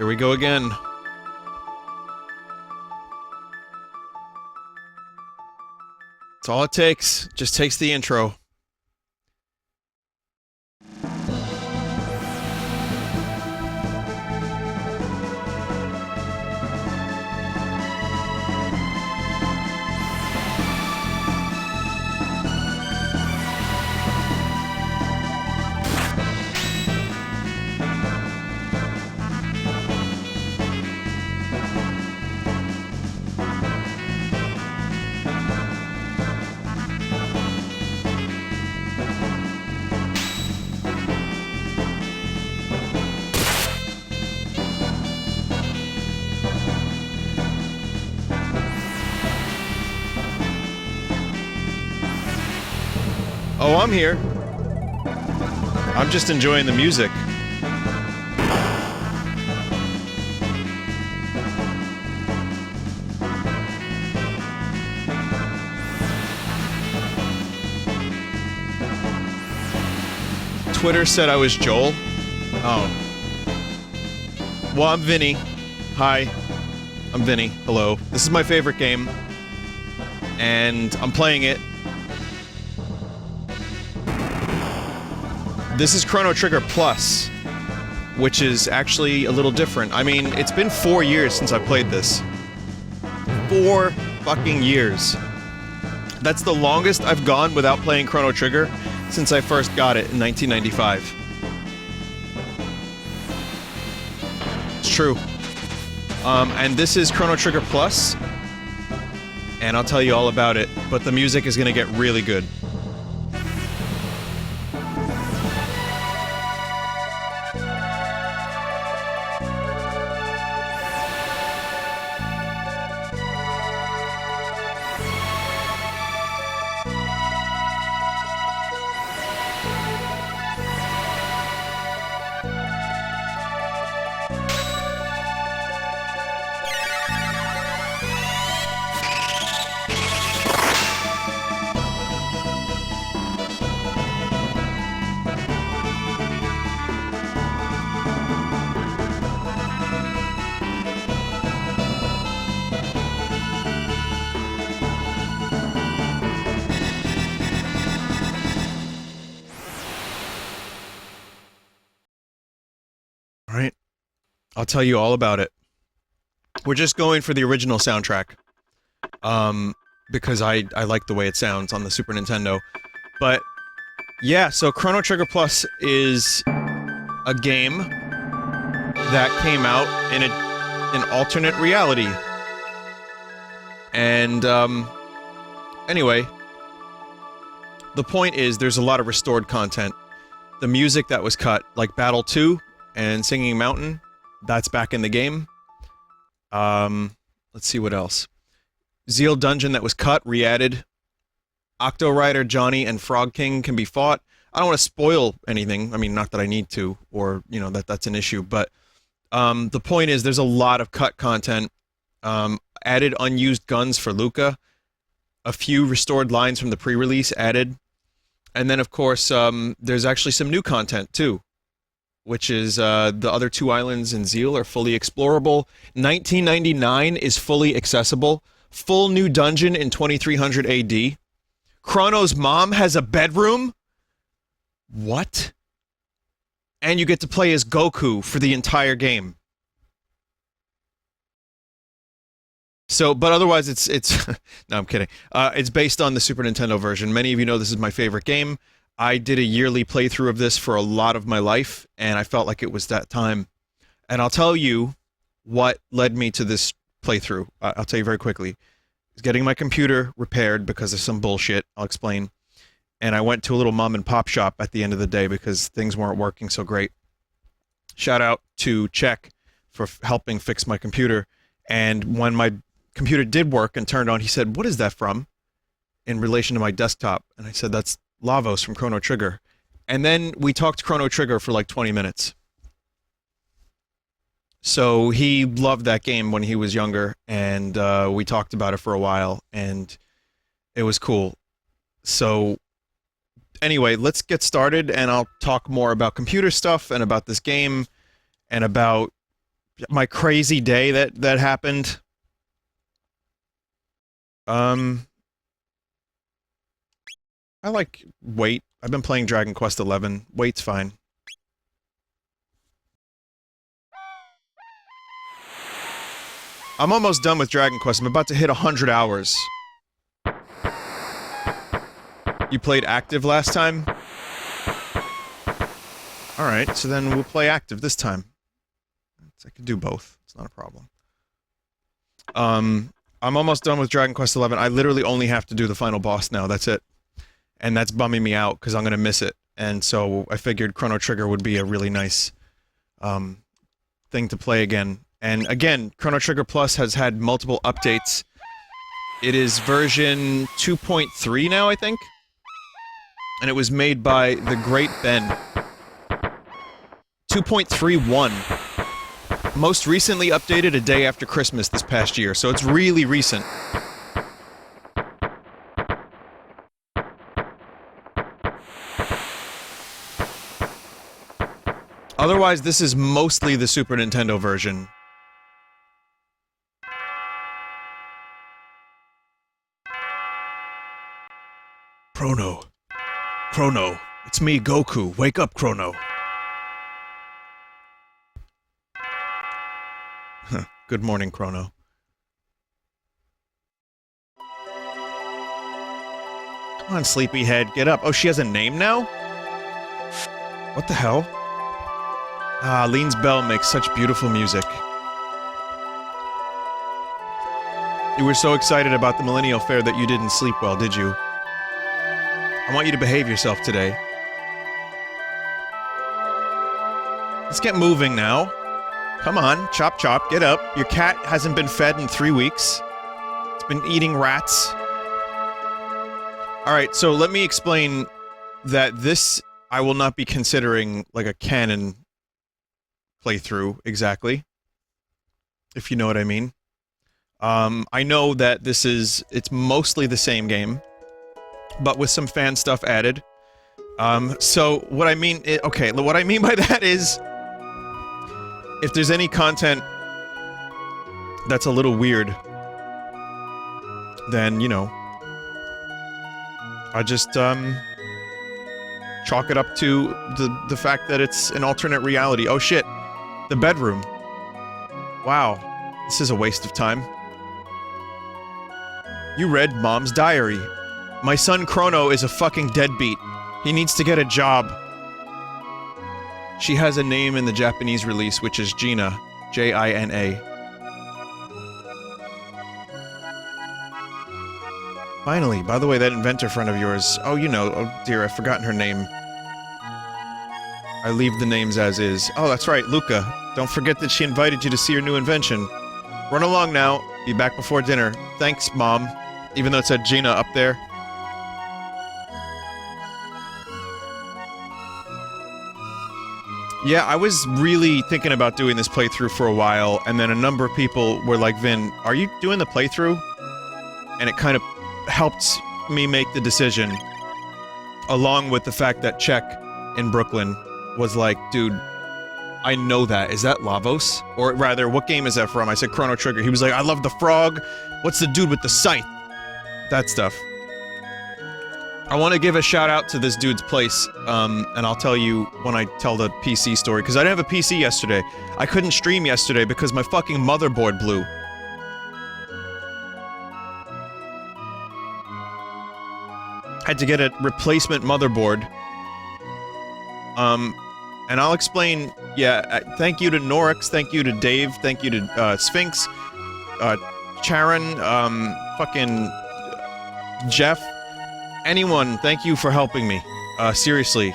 Here we go again. That's all it takes. Just takes the intro. Oh, I'm here. I'm just enjoying the music. Twitter said I was Joel. Oh. Well, I'm Vinny. Hi. I'm Vinny. Hello. This is my favorite game. And I'm playing it. This is Chrono Trigger Plus, which is actually a little different. I mean, it's been 4 years since I played this. 4 fucking years. That's the longest I've gone without playing Chrono Trigger since I first got it in 1995. It's true. And this is Chrono Trigger Plus, and I'll tell you all about it, but the music is gonna get really good. Alright, I'll tell you all about it. We're just going for the original soundtrack. Because I like the way it sounds on the Super Nintendo. But, yeah, so Chrono Trigger Plus is a game that came out in an alternate reality. And, anyway, the point is there's a lot of restored content. The music that was cut, like Battle 2, and Singing Mountain, that's back in the game. Let's see what else. Zeal Dungeon that was cut, re-added. Octo Rider, Johnny, and Frog King can be fought. I don't want to spoil anything. I mean, not that I need to, or, you know, that's an issue, but, the point is there's a lot of cut content. Added unused guns for Luca. A few restored lines from the pre-release added. And then, of course, there's actually some new content, too. Which is, the other 2 islands in Zeal are fully explorable. 1999 is fully accessible. Full new dungeon in 2300 AD. Chrono's mom has a bedroom? What? And you get to play as Goku for the entire game. So, but otherwise it's no, I'm kidding. It's based on the Super Nintendo version. Many of you know this is my favorite game. I did a yearly playthrough of this for a lot of my life, and I felt like it was that time. And I'll tell you what led me to this playthrough. I'll tell you very quickly. I was getting my computer repaired because of some bullshit. I'll explain. And I went to a little mom and pop shop at the end of the day because things weren't working so great. Shout out to Czech for helping fix my computer. And when my computer did work and turned on, he said, "What is that from?" In relation to my desktop. And I said, "That's Lavos from Chrono Trigger." And then we talked Chrono Trigger for like 20 minutes. So he loved that game when he was younger, and we talked about it for a while, and it was cool. So anyway, let's get started, and I'll talk more about computer stuff, and about this game, and about my crazy day that happened. I like Wait. I've been playing Dragon Quest XI. Wait's fine. I'm almost done with Dragon Quest. I'm about to hit 100 hours. You played active last time? Alright, so then we'll play active this time. I could do both. It's not a problem. I'm almost done with Dragon Quest XI. I literally only have to do the final boss now. That's it. And that's bumming me out, because I'm gonna miss it. And so I figured Chrono Trigger would be a really nice, thing to play again. And again, Chrono Trigger Plus has had multiple updates. It is version 2.3 now, I think? And it was made by the Great Ben. 2.31. Most recently updated a day after Christmas this past year, so it's really recent. Otherwise, this is mostly the Super Nintendo version. Chrono. Chrono. It's me, Goku. Wake up, Chrono. Good morning, Chrono. Come on, sleepyhead. Get up. Oh, she has a name now? What the hell? Ah, Lean's bell makes such beautiful music. You were so excited about the Millennial Fair that you didn't sleep well, did you? I want you to behave yourself today. Let's get moving now. Come on, chop chop, get up. Your cat hasn't been fed in 3 weeks. It's been eating rats. Alright, so let me explain that this I will not be considering like a canon playthrough, exactly. If you know what I mean. I know that it's mostly the same game, but with some fan stuff added. So what I mean, okay, what I mean by that is, if there's any content that's a little weird, then, you know, I just, chalk it up to the fact that it's an alternate reality. Oh shit, the bedroom. Wow, this is a waste of time. You read Mom's diary. My son Chrono is a fucking deadbeat. He needs to get a job. She has a name in the Japanese release, which is Gina. J-I-N-A. Finally, by the way, that inventor friend of yours... Oh, you know, oh dear, I've forgotten her name. I leave the names as is. Oh, that's right, Luca. Don't forget that she invited you to see her new invention. Run along now. Be back before dinner. Thanks, Mom. Even though it said Gina up there. Yeah, I was really thinking about doing this playthrough for a while, and then a number of people were like, Vin, are you doing the playthrough? And it kind of helped me make the decision, along with the fact that Czech in Brooklyn was like, dude, I know that. Is that Lavos? Or rather, what game is that from? I said Chrono Trigger. He was like, I love the frog. What's the dude with the scythe? That stuff. I want to give a shout out to this dude's place, and I'll tell you when I tell the PC story, because I didn't have a PC yesterday. I couldn't stream yesterday because my fucking motherboard blew. Had to get a replacement motherboard. And I'll explain, yeah, thank you to Norix, thank you to Dave, thank you to, Sphinx, Charon, fucking Jeff. Anyone, thank you for helping me. Seriously.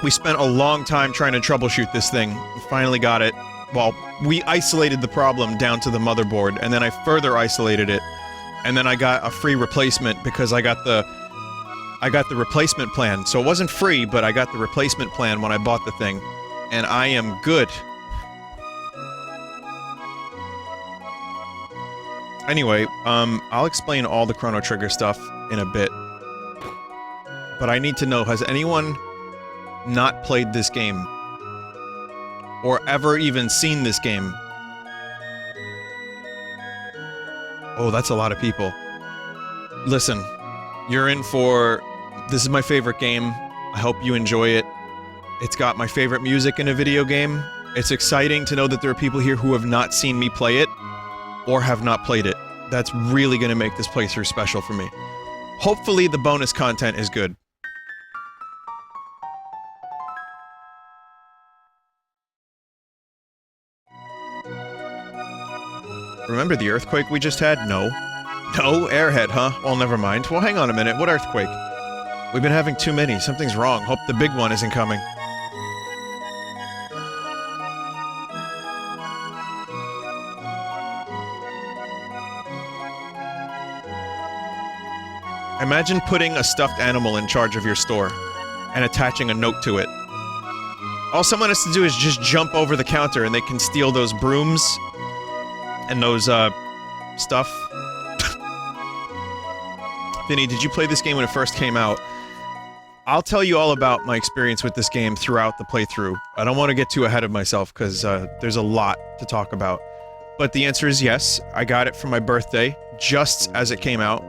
We spent a long time trying to troubleshoot this thing. We finally got it. Well, we isolated the problem down to the motherboard, and then I further isolated it. And then I got a free replacement because I got the replacement plan. So it wasn't free, but I got the replacement plan when I bought the thing. And I am good. Anyway, I'll explain all the Chrono Trigger stuff in a bit. But I need to know, has anyone not played this game? or ever even seen this game. Oh, that's a lot of people. Listen, you're in for... This is my favorite game. I hope you enjoy it. It's got my favorite music in a video game. It's exciting to know that there are people here who have not seen me play it, or have not played it. That's really gonna make this playthrough special for me. Hopefully the bonus content is good. Remember the earthquake we just had? No. No? Airhead, huh? Well, never mind. Well, hang on a minute. What earthquake? We've been having too many. Something's wrong. Hope the big one isn't coming. Imagine putting a stuffed animal in charge of your store and attaching a note to it. All someone has to do is just jump over the counter and they can steal those brooms and those, stuff. Vinny, did you play this game when it first came out? I'll tell you all about my experience with this game throughout the playthrough. I don't want to get too ahead of myself, because, there's a lot to talk about. But the answer is yes, I got it for my birthday, just as it came out.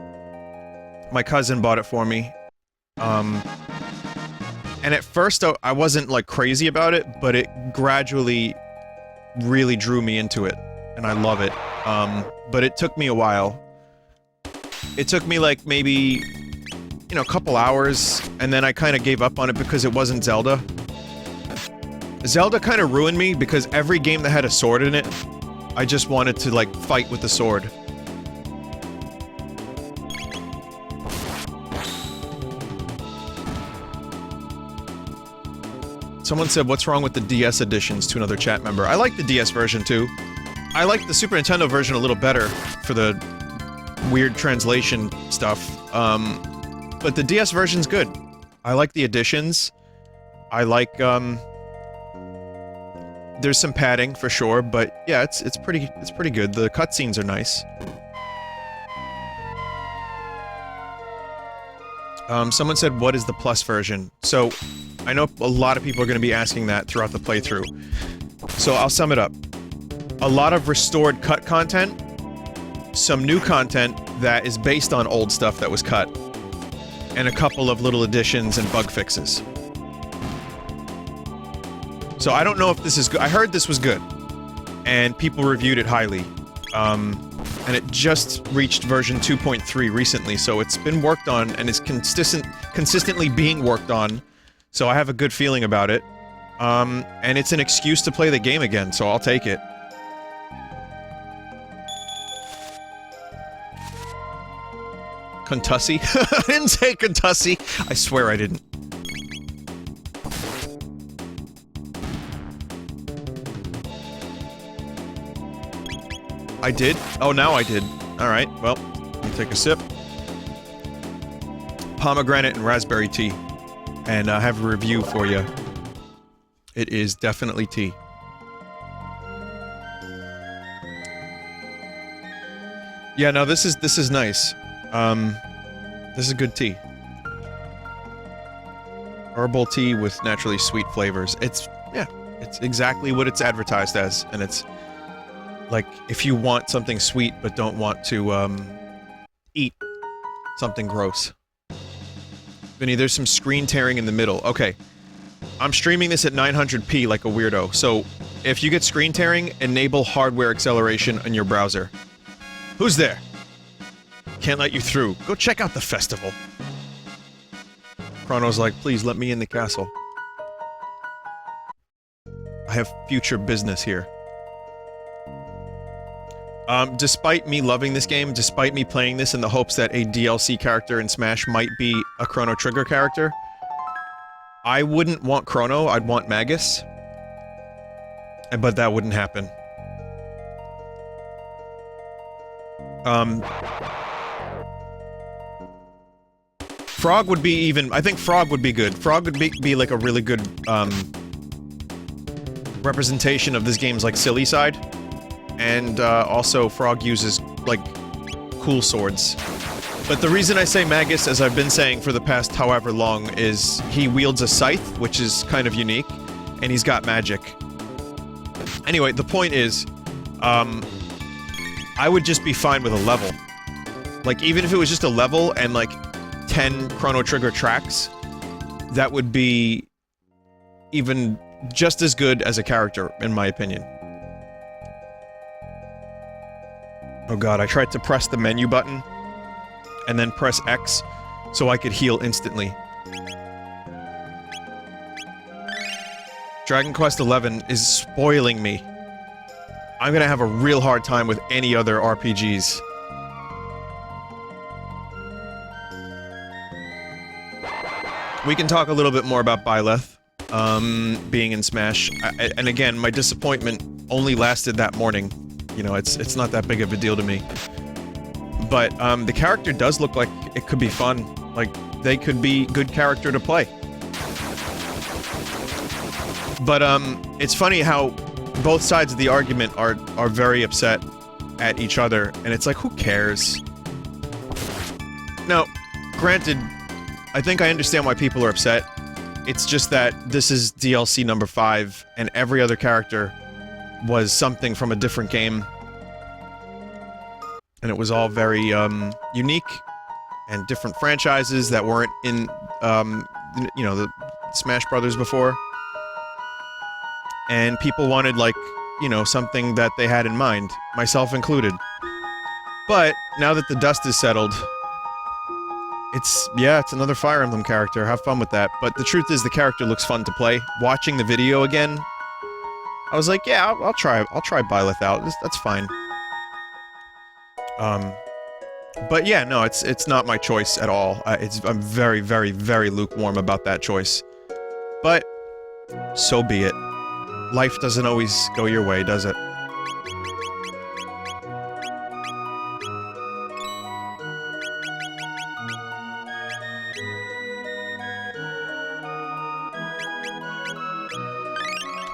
My cousin bought it for me. And at first, I wasn't, like, crazy about it, but it gradually really drew me into it. And I love it. But it took me a while. It took me, like, maybe, you know, a couple hours, and then I kind of gave up on it because it wasn't Zelda. Zelda kind of ruined me, because every game that had a sword in it, I just wanted to, like, fight with the sword. Someone said, what's wrong with the DS editions, to another chat member. I like the DS version, too. I like the Super Nintendo version a little better for the weird translation stuff. But the DS version's good. I like the additions. I like, there's some padding, for sure, but yeah, it's pretty good. The cutscenes are nice. Someone said, what is the Plus version? So, I know a lot of people are going to be asking that throughout the playthrough. So I'll sum it up. A lot of restored cut content, some new content that is based on old stuff that was cut, and a couple of little additions and bug fixes. So I don't know if this is good. I heard this was good, and people reviewed it highly. And it just reached version 2.3 recently, so it's been worked on and is consistently being worked on. So I have a good feeling about it. And it's an excuse to play the game again, so I'll take it. Contussi? I didn't say Contussi! I swear I didn't. I did? Oh, now I did. Alright, well, let me take a sip. Pomegranate and raspberry tea. And I have a review for you. It is definitely tea. Yeah, no, this is nice. This is good tea. Herbal tea with naturally sweet flavors. It's exactly what it's advertised as, and it's like, if you want something sweet but don't want to, eat something gross. Vinny, there's some screen tearing in the middle. Okay. I'm streaming this at 900p like a weirdo, so if you get screen tearing, enable hardware acceleration in your browser. Who's there? Can't let you through. Go check out the festival. Chrono's like, please let me in the castle. I have future business here. Despite me loving this game, despite me playing this in the hopes that a DLC character in Smash might be a Chrono Trigger character, I wouldn't want Chrono, I'd want Magus. But that wouldn't happen. Frog would be even... I think Frog would be good. Frog would be like a really good, representation of this game's, like, silly side. And, also, Frog uses, like, cool swords. But the reason I say Magus, as I've been saying for the past however long, is he wields a scythe, which is kind of unique, and he's got magic. Anyway, the point is, I would just be fine with a level. Like, even if it was just a level and, like, 10 Chrono Trigger tracks, that would be even just as good as a character, in my opinion. Oh god, I tried to press the menu button, and then press X, so I could heal instantly. Dragon Quest XI is spoiling me. I'm gonna have a real hard time with any other RPGs. We can talk a little bit more about Byleth, being in Smash. And again, my disappointment only lasted that morning. You know, it's not that big of a deal to me. But, the character does look like it could be fun. Like, they could be good character to play. But, it's funny how both sides of the argument are very upset at each other, and it's like, who cares? Now, granted, I think I understand why people are upset. It's just that this is DLC number 5, and every other character was something from a different game. And it was all very, unique, and different franchises that weren't in, you know, the Smash Brothers before. And people wanted, like, you know, something that they had in mind, myself included. But, now that the dust is settled, it's another Fire Emblem character, have fun with that. But the truth is, the character looks fun to play. Watching the video again, I was like, yeah, I'll try Byleth out, that's fine. But yeah, no, it's not my choice at all. I'm very, very, very lukewarm about that choice. But, so be it. Life doesn't always go your way, does it?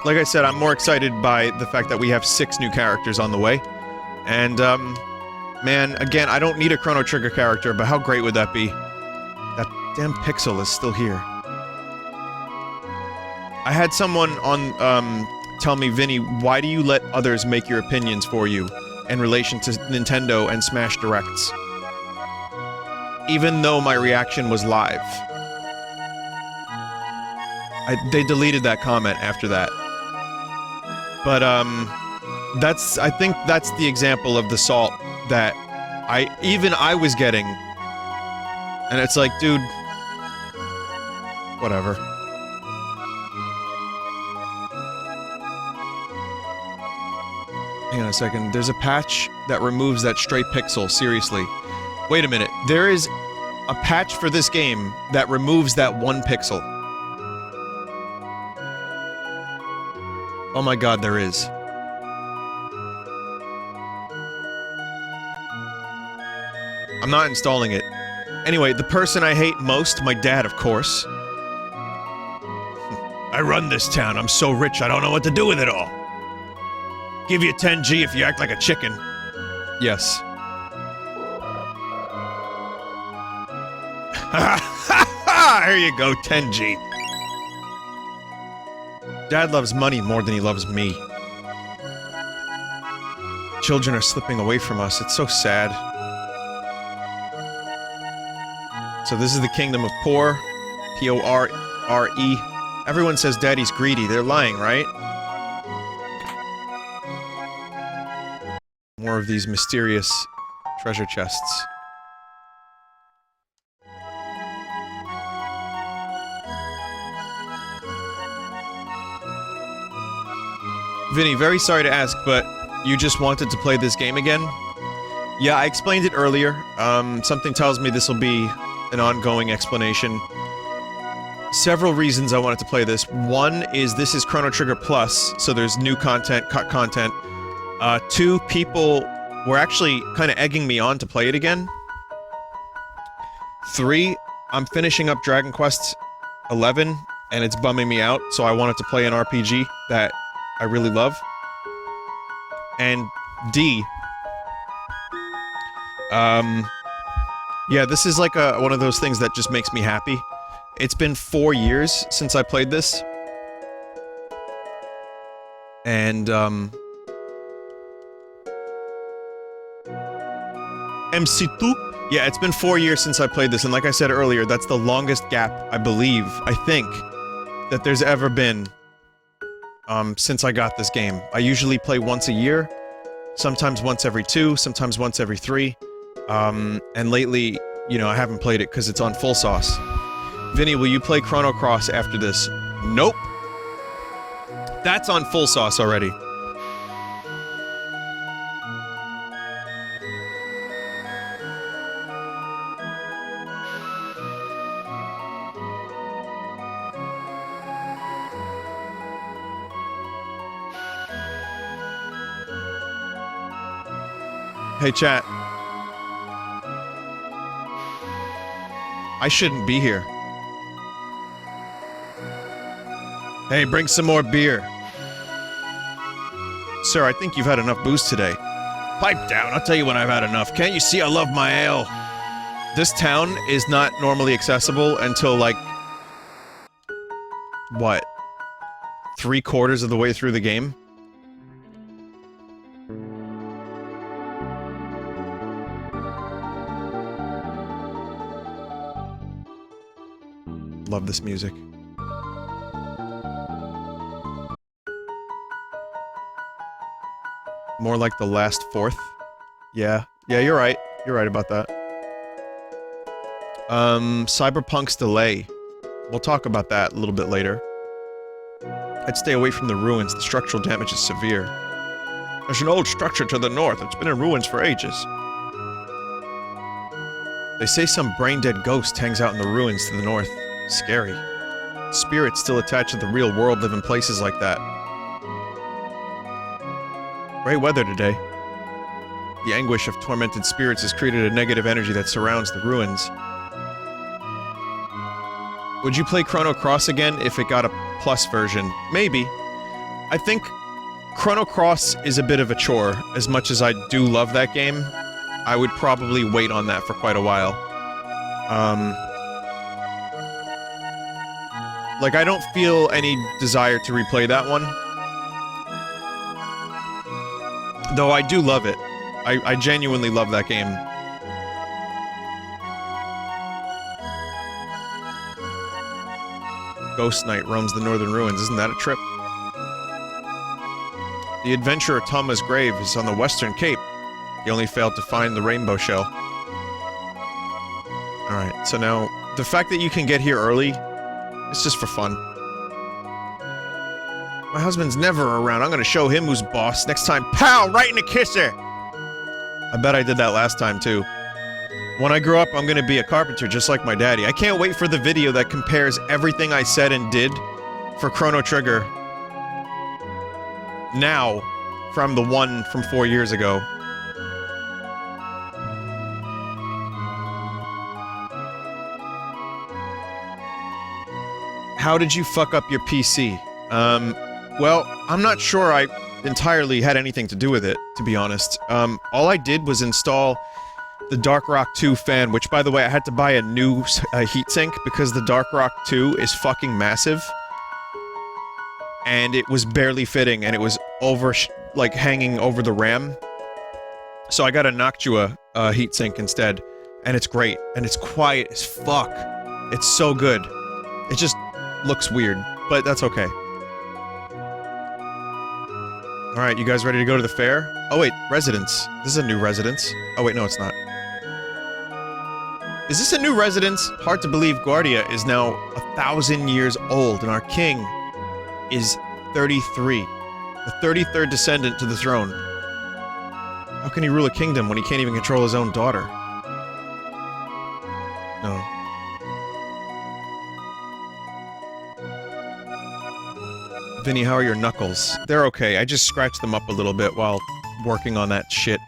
Like I said, I'm more excited by the fact that we have 6 new characters on the way. And, man, again, I don't need a Chrono Trigger character, but how great would that be? That damn pixel is still here. I had someone on, tell me, Vinny, why do you let others make your opinions for you in relation to Nintendo and Smash Directs? Even though my reaction was live. They deleted that comment after that. But, I think that's the example of the salt that even I was getting. And it's like, dude, whatever. Hang on a second, there's a patch that removes that stray pixel, seriously. Wait a minute, there is a patch for this game that removes that 1 pixel. Oh my god, there is. I'm not installing it. Anyway, the person I hate most, my dad, of course. I run this town, I'm so rich I don't know what to do with it all. Give you 10G if you act like a chicken. Yes. Here you go, 10G. Dad loves money more than he loves me. Children are slipping away from us, it's so sad. So this is the Kingdom of Poor. P-O-R-R-E. Everyone says Daddy's greedy, they're lying, right? More of these mysterious treasure chests. Vinny, very sorry to ask, but you just wanted to play this game again? Yeah, I explained it earlier. Something tells me this will be an ongoing explanation. Several reasons I wanted to play this. One is this is Chrono Trigger Plus, so there's new content, cut content. 2, people were actually kind of egging me on to play it again. 3, I'm finishing up Dragon Quest XI, and it's bumming me out, so I wanted to play an RPG that I really love. And D, yeah, this is like one of those things that just makes me happy. It's been 4 years since I played this. And, MC2? Yeah, it's been 4 years since I played this, and like I said earlier, that's the longest gap, I believe, I think, that there's ever been, since I got this game. I usually play once a year, sometimes once every 2, sometimes once every 3, and lately, you know, I haven't played it because it's on full sauce. Vinny, will you play Chrono Cross after this? Nope! That's on full sauce already. Hey, chat. I shouldn't be here. Hey, bring some more beer. Sir, I think you've had enough booze today. Pipe down, I'll tell you when I've had enough. Can't you see I love my ale? This town is not normally accessible until, like... what? 3/4 of the way through the game? Love this music. More like the last fourth? Yeah. Yeah, you're right. You're right about that. Cyberpunk's delay. We'll talk about that a little bit later. I'd stay away from the ruins. The structural damage is severe. There's an old structure to the north. It's been in ruins for ages. They say some brain-dead ghost hangs out in the ruins to the north. Scary. Spirits still attached to the real world live in places like that. Great weather today. The anguish of tormented spirits has created a negative energy that surrounds the ruins. Would you play Chrono Cross again if it got a plus version? Maybe. I think Chrono Cross is a bit of a chore. As much as I do love that game, I would probably wait on that for quite a while. Like, I don't feel any desire to replay that one. Though I do love it. I genuinely love that game. Ghost Knight roams the northern ruins. Isn't that a trip? The adventurer Tama's grave is on the western cape. He only failed to find the rainbow shell. Alright, so now, the fact that you can get here early, it's just for fun. My husband's never around. I'm gonna show him who's boss. Next time, pow! Right in the kisser! I bet I did that last time, too. When I grow up, I'm gonna be a carpenter just like my daddy. I can't wait for the video that compares everything I said and did for Chrono Trigger now from the one from 4 years ago. How did you fuck up your PC? Well, I'm not sure I entirely had anything to do with it, to be honest. All I did was install the Dark Rock 2 fan, which, by the way, I had to buy a new heatsink because the Dark Rock 2 is fucking massive. And it was barely fitting, and it was over, like, hanging over the RAM. So I got a Noctua heatsink instead, and it's great, and it's quiet as fuck. It's so good. It just looks weird, but that's okay. Alright, you guys ready to go to the fair? Oh wait, residence. This is a new residence. Oh wait, no it's not. Is this a new residence? Hard to believe Guardia is now 1,000 years old, and our king is 33. The 33rd descendant to the throne. How can he rule a kingdom when he can't even control his own daughter? No. Vinny, how are your knuckles? They're okay, I just scratched them up a little bit while working on that shit.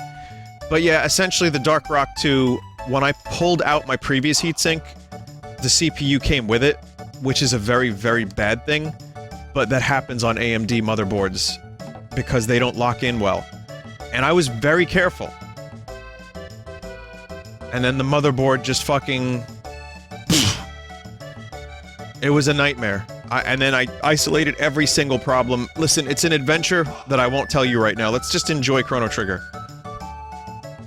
But yeah, essentially the Dark Rock 2, when I pulled out my previous heatsink, the CPU came with it, which is a very, very bad thing, but that happens on AMD motherboards, because they don't lock in well. And I was very careful. And then the motherboard just fucking... It was a nightmare. And then I isolated every single problem. Listen, it's an adventure that I won't tell you right now. Let's just enjoy Chrono Trigger.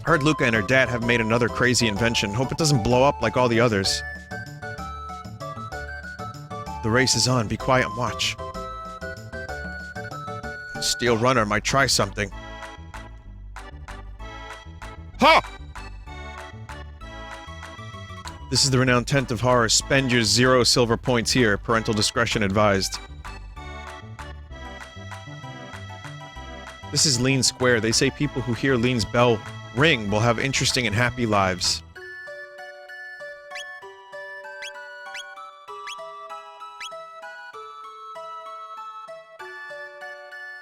Heard Luca and her dad have made another crazy invention. Hope it doesn't blow up like all the others. The race is on. Be quiet and watch. Steel Runner might try something. Ha! This is the renowned tent of horror. Spend your 0 silver points here. Parental discretion advised. This is Lean Square. They say people who hear Lean's bell ring will have interesting and happy lives.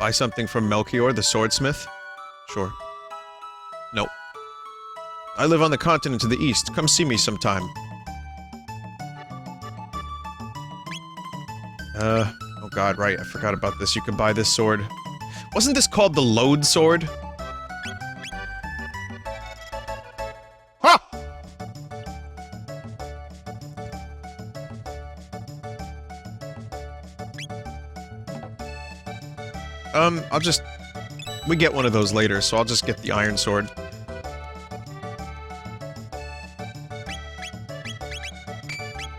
Buy something from Melchior, the swordsmith? Sure. Nope. I live on the continent to the east. Come see me sometime. Oh god, right, I forgot about this. You can buy this sword. Wasn't this called the Load Sword? Ha! I'll just... We get one of those later, so I'll just get the Iron Sword.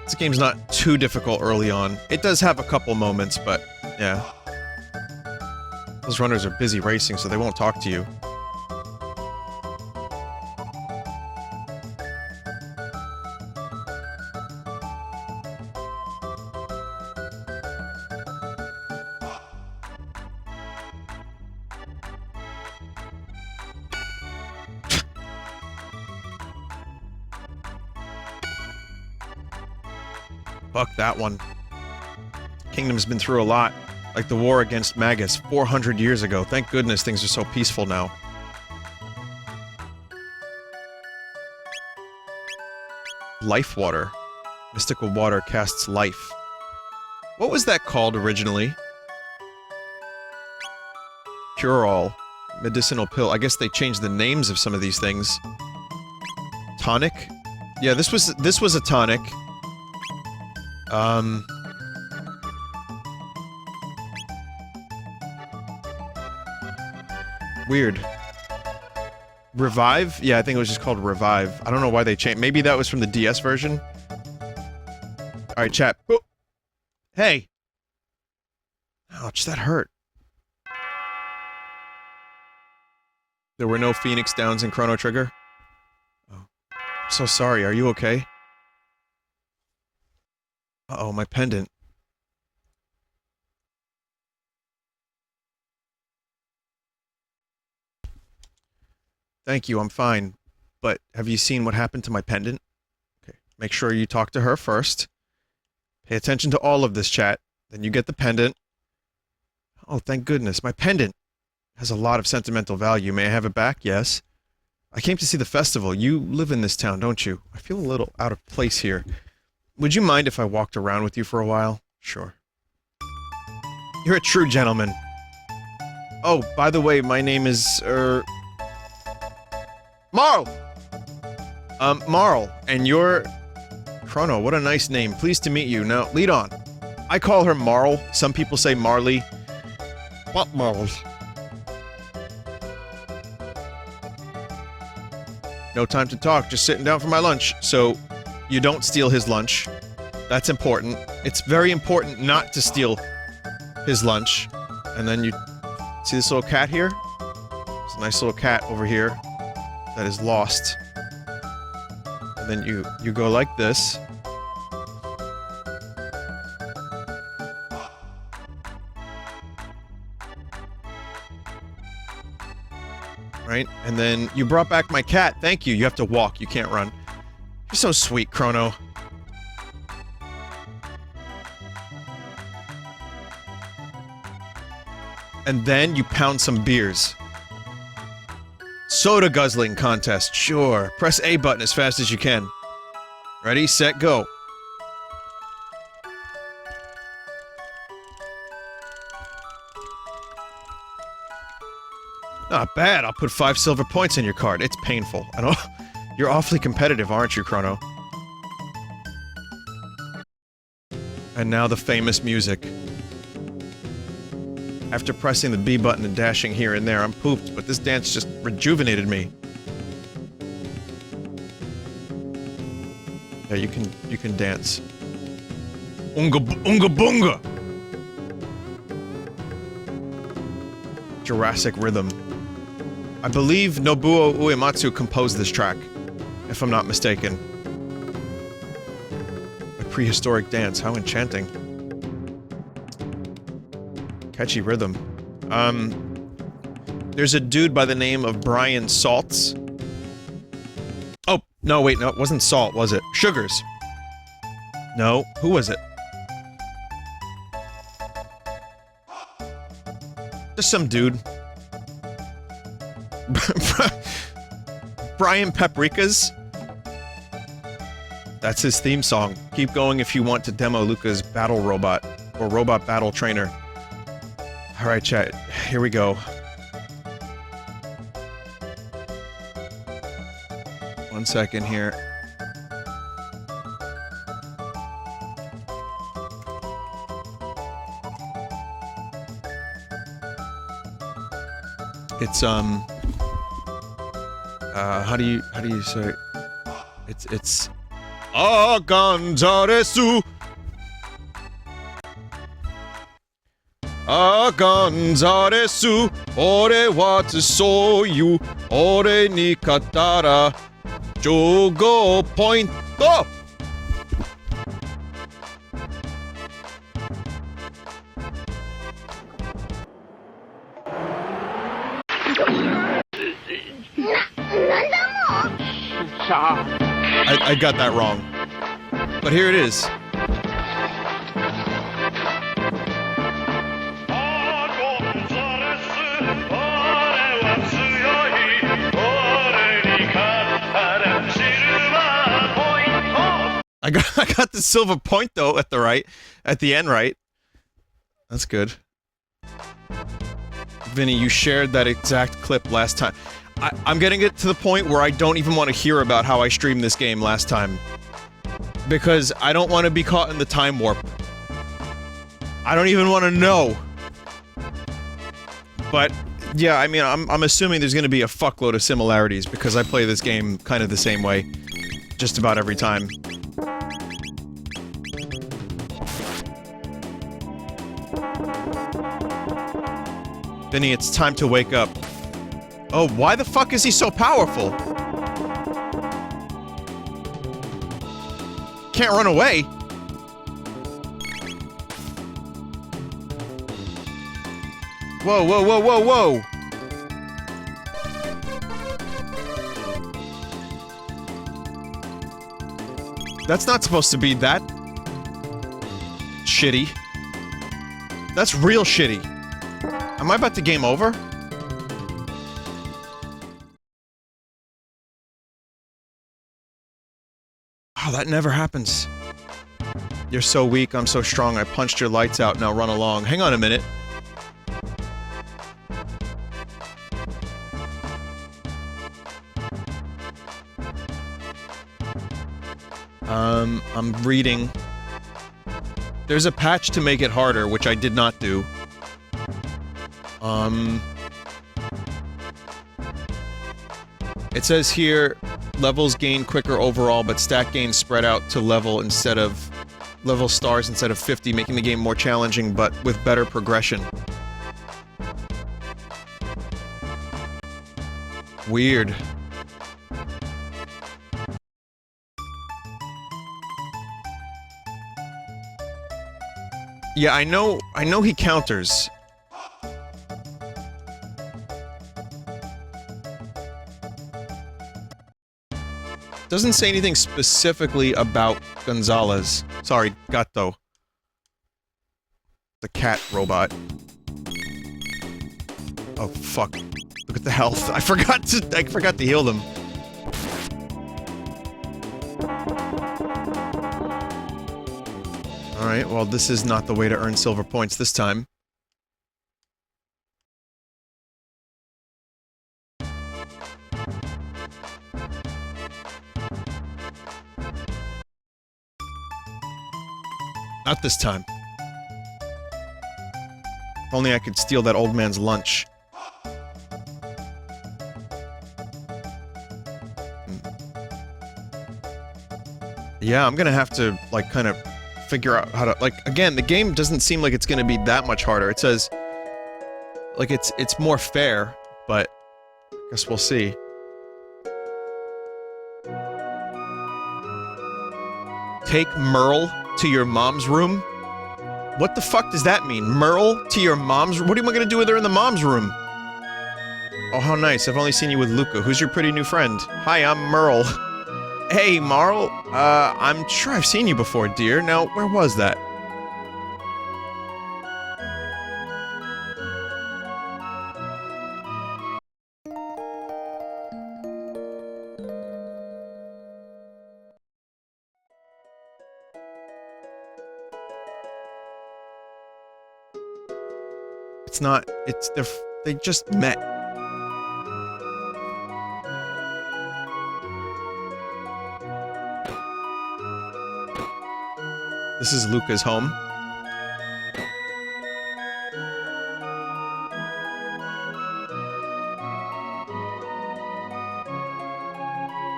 This game's not too difficult early on. It does have a couple moments, but, yeah. Those runners are busy racing, so they won't talk to you. Fuck that one. Kingdom's been through a lot. Like the war against Magus 400 years ago. Thank goodness things are so peaceful now. Life water. Mystical water casts life. What was that called originally? Cure-all. Medicinal pill. I guess they changed the names of some of these things. Tonic? Yeah, this was a tonic. Weird. Revive? Yeah, I think it was just called Revive. I don't know why they changed. Maybe that was from the DS version? Alright, chat. Oh. Hey! Ouch, that hurt. There were no Phoenix Downs in Chrono Trigger? Oh. I'm so sorry, are you okay? Uh-oh, my pendant. Thank you, I'm fine. But have you seen what happened to my pendant? Okay, make sure you talk to her first. Pay attention to all of this, chat. Then you get the pendant. Oh, thank goodness, my pendant has a lot of sentimental value. May I have it back? Yes. I came to see the festival. You live in this town, don't you? I feel a little out of place here. Would you mind if I walked around with you for a while? Sure. You're a true gentleman. Oh, by the way, my name is, Marl! Marl, and you're... Chrono, what a nice name. Pleased to meet you. Now, lead on. I call her Marl. Some people say Marley. What Marl? No time to talk, just sitting down for my lunch. So, you don't steal his lunch. That's important. It's very important not to steal his lunch. And then you... See this little cat here? There's a nice little cat over here that is lost. And then you go like this. Right? And then you brought back my cat. Thank you. You have to walk. You can't run. You're so sweet, Chrono. And then you pound some beers. Soda guzzling contest. Sure. Press A button as fast as you can. Ready, set, go. Not bad. I'll put 5 silver points in your card. It's painful. I don't... You're awfully competitive, aren't you, Chrono? And now the famous music. After pressing the B button and dashing here and there, I'm pooped, but this dance just rejuvenated me. Yeah, you can dance. Unga bunga! Jurassic Rhythm. I believe Nobuo Uematsu composed this track, if I'm not mistaken. A prehistoric dance, how enchanting. Catchy rhythm. There's a dude by the name of Brian Saltz. Oh, no, wait, no, it wasn't Salt, was it? Sugars. No, who was it? Just some dude. Brian Paprika's? That's his theme song. Keep going if you want to demo Luca's battle robot, or robot battle trainer. Alright, chat, here we go. One second here. It's, how do you say it? It's... Ah, Gonzaresu! Ah, Gonzaresu! Ore wa tsusoyu! Ore ni katara! Jogo point! Oh! I got that wrong. But here it is. I got the silver point though at the end right. That's good. Vinny, you shared that exact clip last time. I'm getting it to the point where I don't even want to hear about how I streamed this game last time. Because I don't want to be caught in the time warp. I don't even want to know. But, yeah, I mean, I'm assuming there's gonna be a fuckload of similarities, because I play this game kind of the same way. Just about every time. Vinny, it's time to wake up. Oh, why the fuck is he so powerful? Can't run away. Whoa, whoa, whoa, whoa, whoa! That's not supposed to be that... shitty. That's real shitty. Am I about to game over? Oh, that never happens. You're so weak, I'm so strong, I punched your lights out, now run along. Hang on a minute. I'm reading. There's a patch to make it harder, which I did not do. It says here, levels gain quicker overall, but stat gains spread out to level stars instead of 50, making the game more challenging, but with better progression. Weird. Yeah, I know he counters. Doesn't say anything specifically about Gonzalez. Sorry, Gato. The cat robot. Oh, fuck. Look at the health. I forgot to heal them. Alright, well, this is not the way to earn silver points this time. Not this time. If only I could steal that old man's lunch. Yeah, I'm gonna have to, like, kind of figure out how to, like, again, the game doesn't seem like it's gonna be that much harder. It says, like, it's more fair, but I guess we'll see. Take Merle to your mom's room? What the fuck does that mean? Merle to your mom's room? What am I gonna do with her in the mom's room? Oh, how nice. I've only seen you with Luca. Who's your pretty new friend? Hi, I'm Merle. Hey, Marl. I'm sure I've seen you before, dear. Now, where was that? It's not, they just met. This is Luca's home.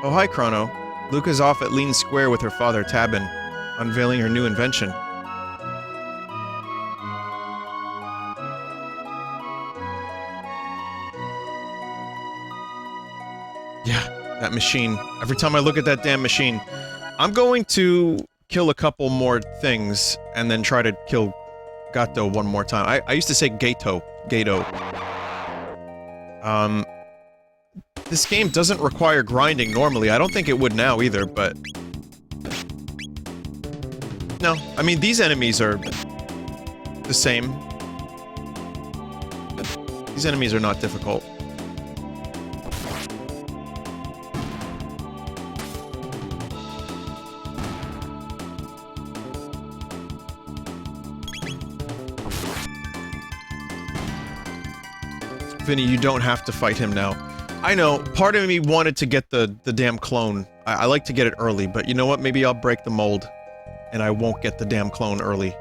Oh, hi, Chrono. Luca's off at Lean Square with her father, Tabin, unveiling her new invention. Yeah, that machine. Every time I look at that damn machine, I'm going to kill a couple more things, and then try to kill Gato one more time. I used to say Gato. This game doesn't require grinding normally. I don't think it would now either, but... No, I mean, these enemies are the same. These enemies are not difficult. Vinny, you don't have to fight him now. I know, part of me wanted to get the damn clone. I like to get it early, but you know what? Maybe I'll break the mold, and I won't get the damn clone early.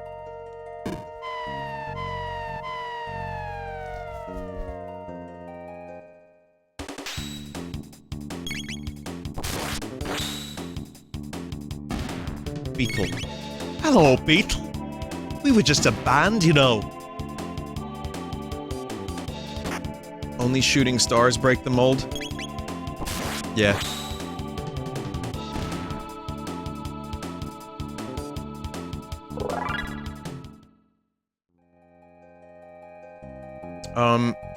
Beetle. Hello, Beetle. We were just a band, you know. Only shooting stars break the mold? Yeah.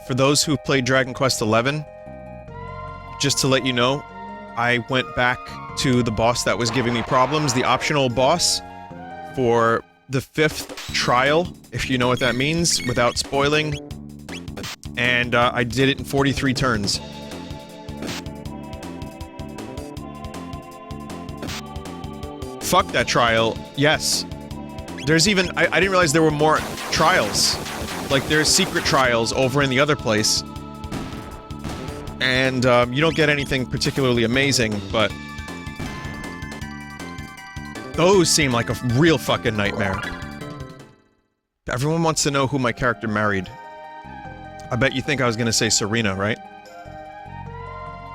For those who played Dragon Quest XI, just to let you know, I went back to the boss that was giving me problems, the optional boss, for the 5th trial, if you know what that means, without spoiling. And, I did it in 43 turns. Fuck that trial. Yes. There's even- I didn't realize there were more trials. Like, there's secret trials over in the other place. And, you don't get anything particularly amazing, but... those seem like a real fucking nightmare. Everyone wants to know who my character married. I bet you think I was gonna say Serena, right?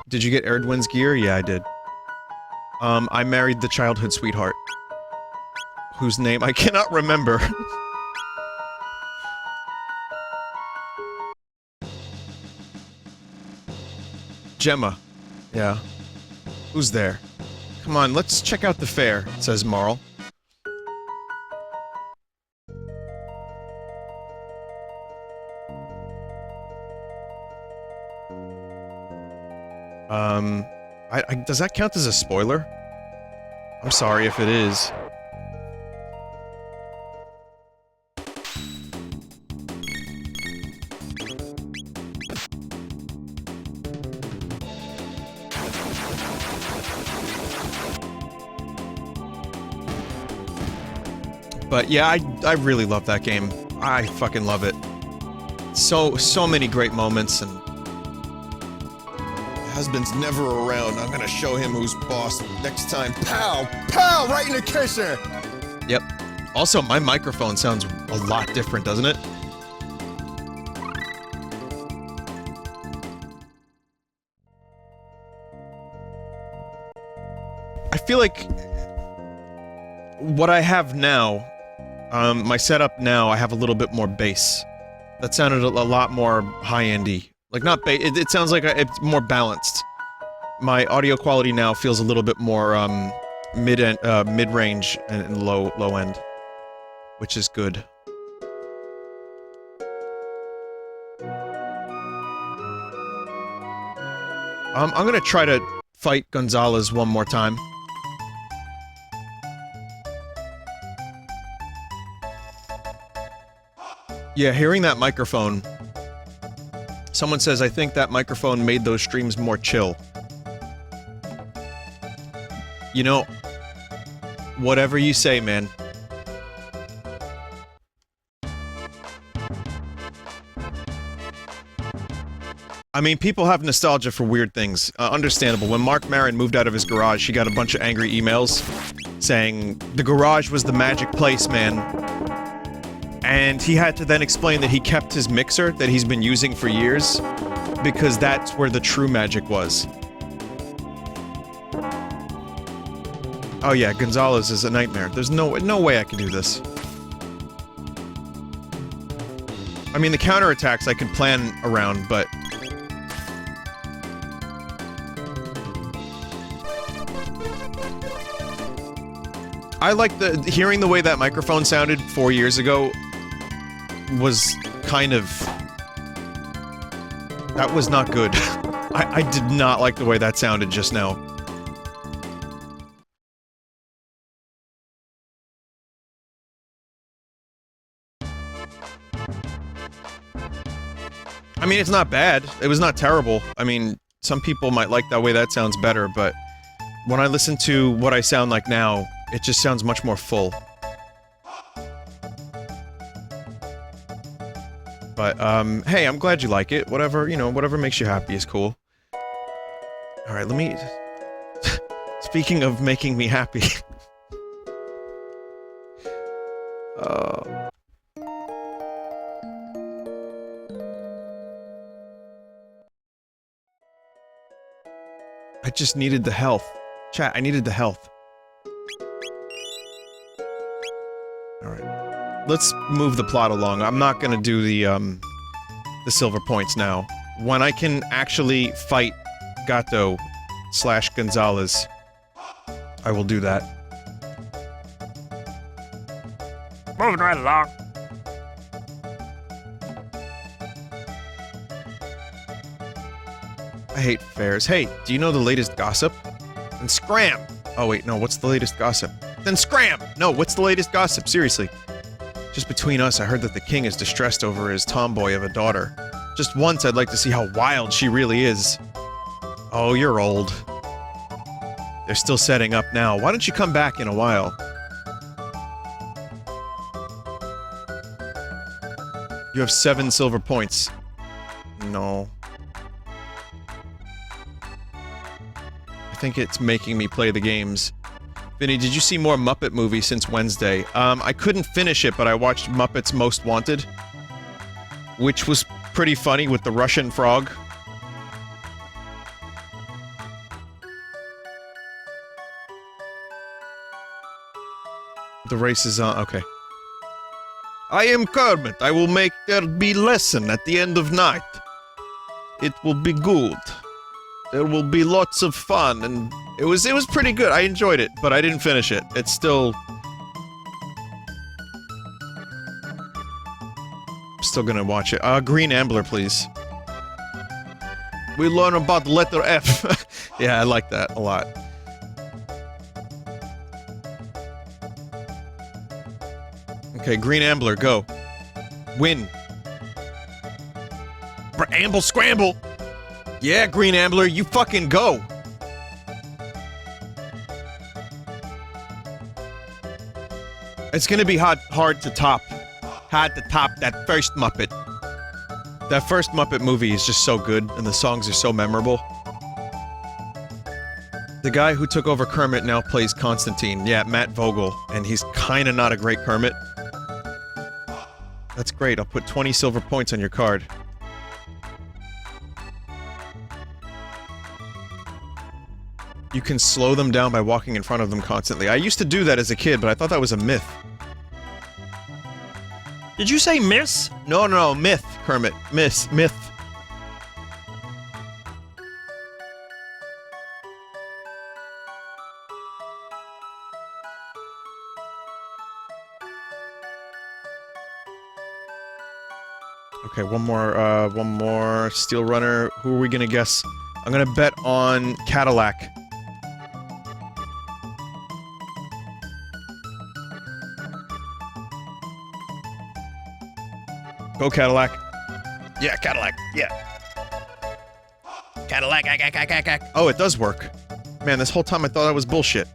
Did you get Erdwin's gear? Yeah, I did. I married the childhood sweetheart. Whose name I cannot remember. Gemma. Yeah. Who's there? Come on, let's check out the fair, says Marl. Does that count as a spoiler? I'm sorry if it is. But yeah, I really love that game. I fucking love it. So many great moments, and... husband's never around. I'm gonna show him who's boss next time. Pow! Pow! Right in the kisser! Yep. Also, my microphone sounds a lot different, doesn't it? I feel like what I have now, my setup now, I have a little bit more bass. That sounded a lot more high-endy. Like, not bass, it sounds like it's more balanced. My audio quality now feels a little bit more, mid-range and low-end. Which is good. I'm gonna try to fight Gonzalez one more time. Yeah, hearing that microphone... Someone says, I think that microphone made those streams more chill. You know... Whatever you say, man. I mean, people have nostalgia for weird things. Understandable. When Mark Maron moved out of his garage, he got a bunch of angry emails saying, the garage was the magic place, man. And he had to then explain that he kept his mixer that he's been using for years, because that's where the true magic was. Oh yeah, Gonzalez is a nightmare. There's no way I can do this. I mean, the counterattacks I can plan around, but... I like hearing the way that microphone sounded 4 years ago was kind of... That was not good. I did not like the way that sounded just now. I mean, it's not bad. It was not terrible. I mean, some people might like the way that sounds better, but when I listen to what I sound like now, it just sounds much more full. But, hey, I'm glad you like it. Whatever, you know, whatever makes you happy is cool. Alright, let me... Speaking of making me happy... I just needed the health. Chat, I needed the health. Alright. Let's move the plot along. I'm not gonna do the silver points now. When I can actually fight Gato / Gonzalez, I will do that. Moving right along. I hate fairs. Hey, do you know the latest gossip? Then scram! Oh wait, no, what's the latest gossip? Then scram! No, what's the latest gossip? Seriously. Just between us, I heard that the king is distressed over his tomboy of a daughter. Just once I'd like to see how wild she really is. Oh, you're old. They're still setting up now. Why don't you come back in a while? You have 7 silver points. No. I think it's making me play the games. Vinny, did you see more Muppet movies since Wednesday? I couldn't finish it, but I watched Muppets Most Wanted, which was pretty funny with the Russian frog. The race is on. Okay. I am Kermit. I will make there be lesson at the end of night. It will be good. There will be lots of fun, and it was pretty good. I enjoyed it, but I didn't finish it. It's still... Still gonna watch it. Green Ambler, please. We learn about the letter F. Yeah, I like that a lot. Okay, Green Ambler, go. Win. Amble scramble! Yeah, Green Ambler, you fucking go! It's gonna be hard to top. Hard to top that first Muppet. That first Muppet movie is just so good, and the songs are so memorable. The guy who took over Kermit now plays Constantine. Yeah, Matt Vogel. And he's kinda not a great Kermit. That's great. I'll put 20 silver points on your card. You can slow them down by walking in front of them constantly. I used to do that as a kid, but I thought that was a myth. Did you say miss? No, no, no, myth, Kermit. Myth. Okay, one more Steel Runner. Who are we gonna guess? I'm gonna bet on Cadillac. Go Cadillac. Yeah, Cadillac. Yeah. Cadillac. Oh, it does work. Man, this whole time I thought that was bullshit.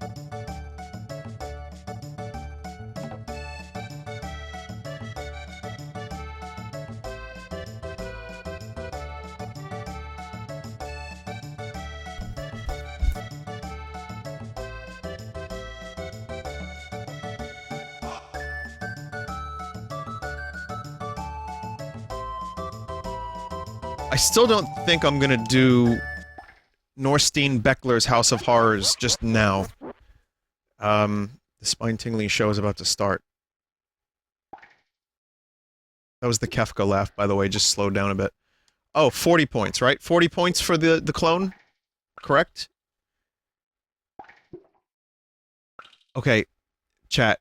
I still don't think I'm gonna do Norstein Beckler's House of Horrors just now. The spine-tingling show is about to start. That was the Kefka laugh, by the way, just slowed down a bit. Oh, 40 points, right? 40 points for the clone? Correct? Okay, chat.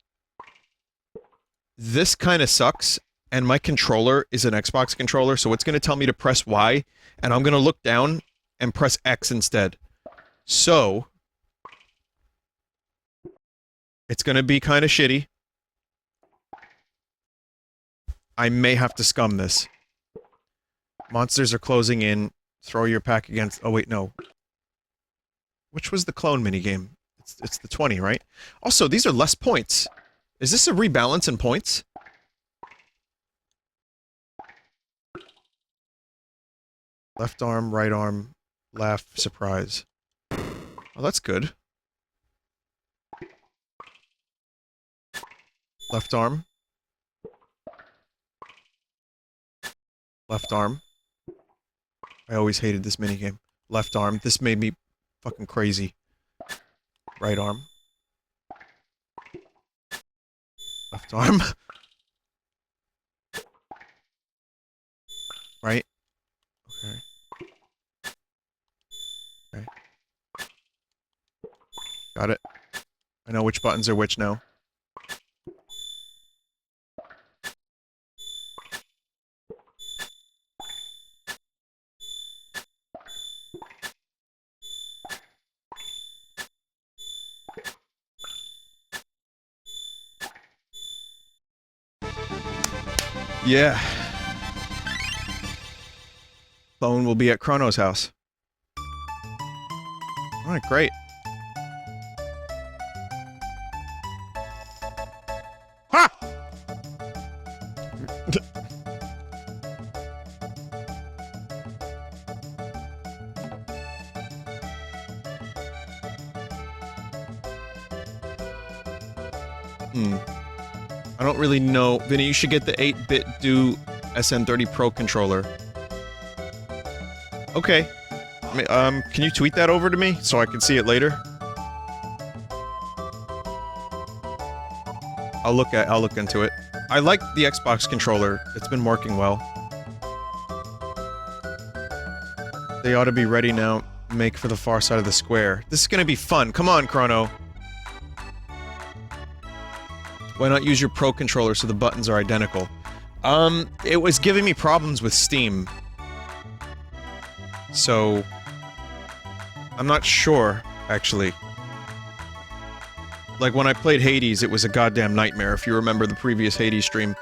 This kinda sucks. And my controller is an Xbox controller, so it's gonna tell me to press Y, and I'm gonna look down and press X instead. So... it's gonna be kinda shitty. I may have to scum this. Monsters are closing in. Throw your pack against... oh wait, no. Which was the clone minigame? It's the 20, right? Also, these are less points. Is this a rebalance in points? Left arm, right arm, laugh, surprise. Oh, that's good. Left arm. Left arm. I always hated this minigame. Left arm. This made me fucking crazy. Right arm. Left arm. Right. Okay. Okay. Got it. I know which buttons are which now. Yeah. Phone will be at Chrono's house. Alright, great. Ha! I don't really know. Vinny, you should get the 8-bit do SN30 Pro controller. Okay. Can you tweet that over to me so I can see it later? I'll look into it. I like the Xbox controller. It's been working well. They ought to be ready now. Make for the far side of the square. This is gonna be fun. Come on, Chrono. Why not use your Pro controller so the buttons are identical? It was giving me problems with Steam. So... I'm not sure, actually. Like, when I played Hades, it was a goddamn nightmare, if you remember the previous Hades stream.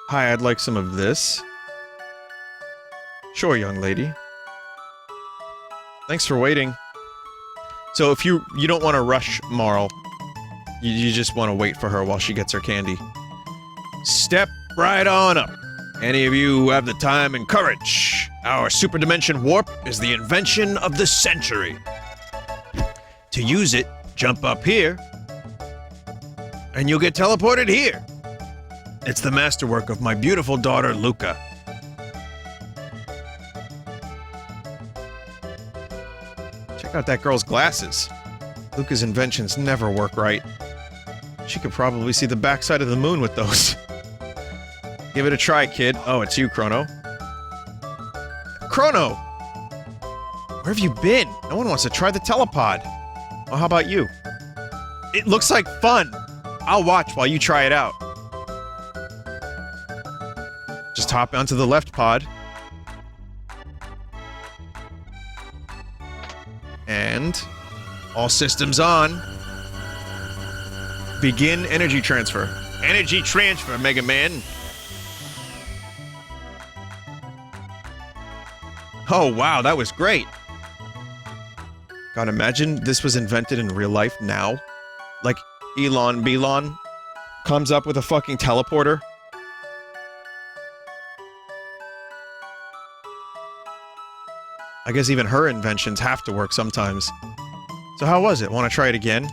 Hi, I'd like some of this. Sure, young lady. Thanks for waiting. So if you don't want to rush Marl, you just want to wait for her while she gets her candy. Step right on up. Any of you who have the time and courage, Our super dimension warp is the invention of the century. To use it, jump up here, and you'll get teleported here. It's the masterwork of my beautiful daughter, Luca. Check out that girl's glasses. Luca's inventions never work right. She could probably see the backside of the moon with those. Give it a try, kid. Oh, it's you, Chrono. Chrono! Where have you been? No one wants to try the telepod. Well, how about you? It looks like fun. I'll watch while you try it out. Just hop onto the left pod. And all systems on. Begin energy transfer. Energy transfer, Mega Man. Oh, wow, that was great. God, imagine this was invented in real life now. Like, Elon Belon comes up with a fucking teleporter. I guess even her inventions have to work sometimes. So how was it? Want to try it again?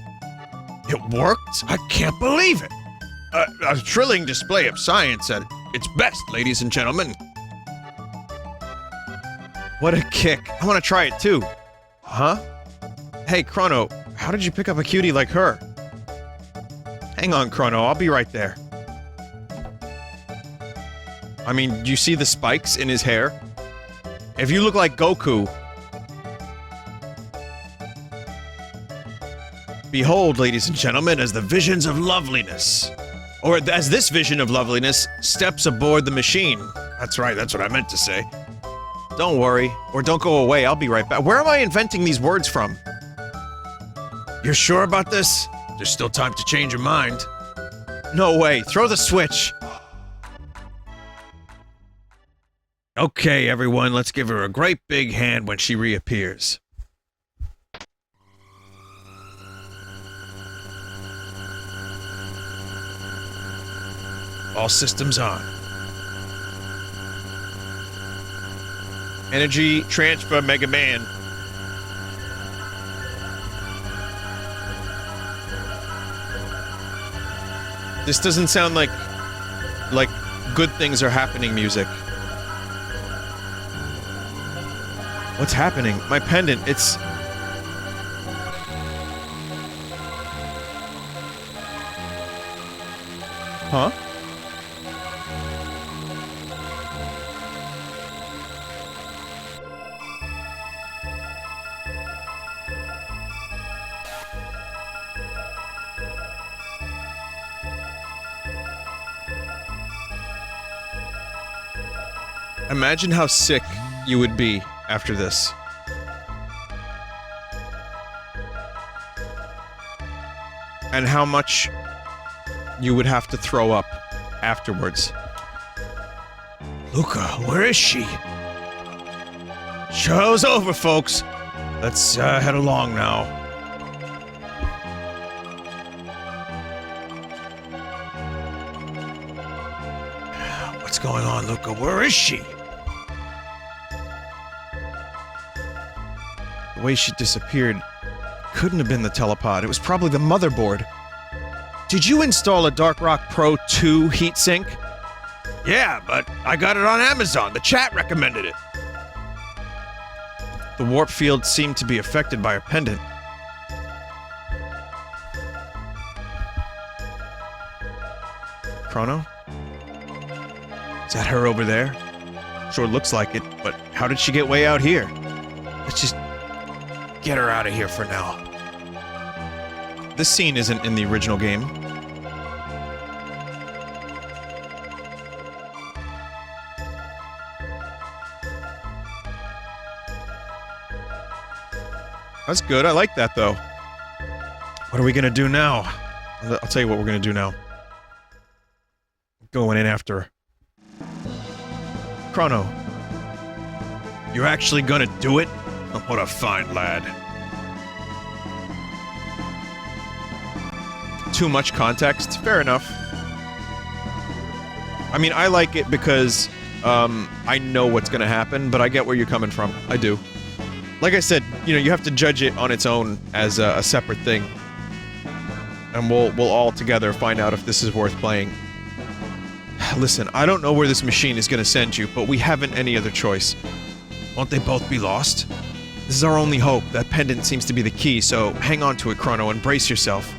It worked? I can't believe it! A thrilling display of science at its best, ladies and gentlemen. What a kick. I want to try it too. Huh? Hey, Chrono, how did you pick up a cutie like her? Hang on, Chrono, I'll be right there. I mean, do you see the spikes in his hair? If you look like Goku... Behold, ladies and gentlemen, as the visions of loveliness. Or as this vision of loveliness steps aboard the machine. That's right, that's what I meant to say. Don't worry, or don't go away, I'll be right back. Where am I inventing these words from? You're sure about this? There's still time to change your mind. No way, throw the switch! Okay, everyone, let's give her a great big hand when she reappears. All systems on. Energy transfer, Mega Man. This doesn't sound like good things are happening music. What's happening? My pendant, it's... Huh? Imagine how sick you would be after this. And how much you would have to throw up afterwards. Luca, where is she? Show's over, folks. Let's head along now. What's going on, Luca? Where is she? The way she disappeared couldn't have been the telepod. It was probably the motherboard. Did you install a Dark Rock Pro 2 heatsink? Yeah, but I got it on Amazon. The chat recommended it. The warp field seemed to be affected by her pendant. Chrono? Is that her over there? Sure looks like it, but how did she get way out here? Let's just get her out of here for now. This scene isn't in the original game. That's good, I like that though. What are we gonna do now? I'll tell you what we're gonna do now. Going in after her. Chrono. You're actually gonna do it? What a fine lad. Too much context? Fair enough. I mean, I like it because I know what's gonna happen, but I get where you're coming from. I do. Like I said, you know, you have to judge it on its own as a separate thing. And we'll all together find out if this is worth playing. Listen, I don't know where this machine is gonna send you, but we haven't any other choice. Won't they both be lost? This is our only hope. That pendant seems to be the key, so hang on to it, Chrono, and brace yourself.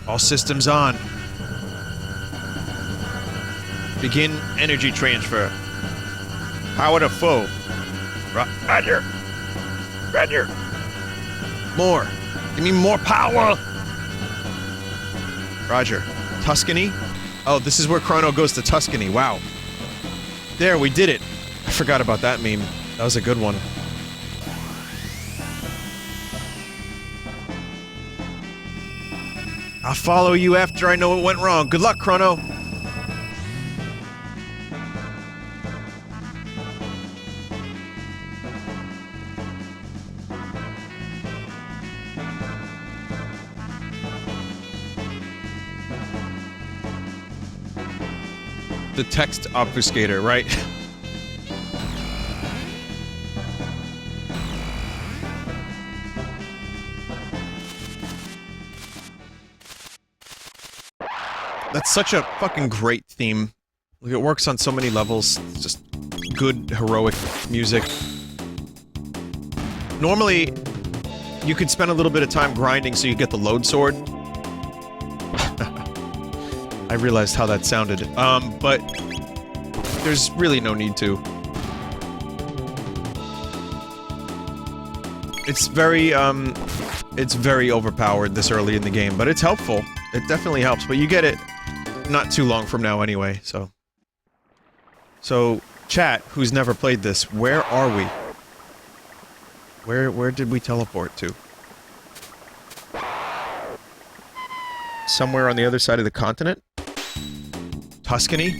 All systems on. Begin energy transfer. Power to full. Roger. Roger. More. Give me more power. Roger. Tuscany? Oh, this is where Chrono goes to Tuscany. Wow. There, we did it. I forgot about that meme. That was a good one. I'll follow you after I know what went wrong. Good luck, Chrono. The text obfuscator, right? That's such a fucking great theme. Like, it works on so many levels. It's just good, heroic music. Normally, you could spend a little bit of time grinding so you get the load sword. I realized how that sounded. But there's really no need to. It's very overpowered this early in the game, but it's helpful. It definitely helps, but you get it not too long from now anyway, so... So, chat, who's never played this, where are we? Where did we teleport to? Somewhere on the other side of the continent? Tuscany?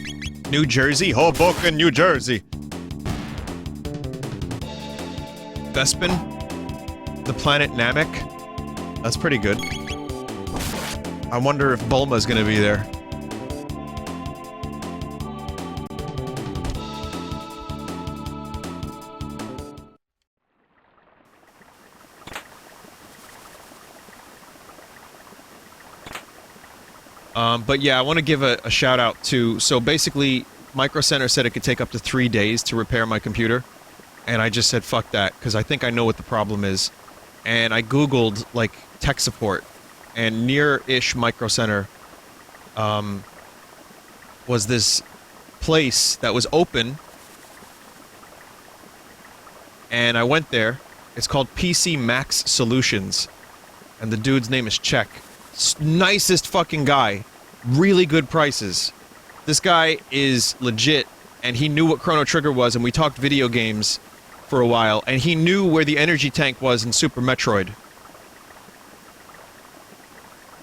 New Jersey? Hoboken, New Jersey! Bespin? The planet Namek? That's pretty good. I wonder if Bulma's gonna be there. But yeah, I want to give a shout out to... So basically, Micro Center said it could take up to 3 days to repair my computer. And I just said, fuck that, because I think I know what the problem is. And I googled, like, tech support. And near-ish Micro Center, was this place that was open. And I went there. It's called PC Max Solutions. And the dude's name is Czech. Nicest fucking guy. Really good prices. This guy is legit, and he knew what Chrono Trigger was, and we talked video games for a while, and he knew where the energy tank was in Super Metroid.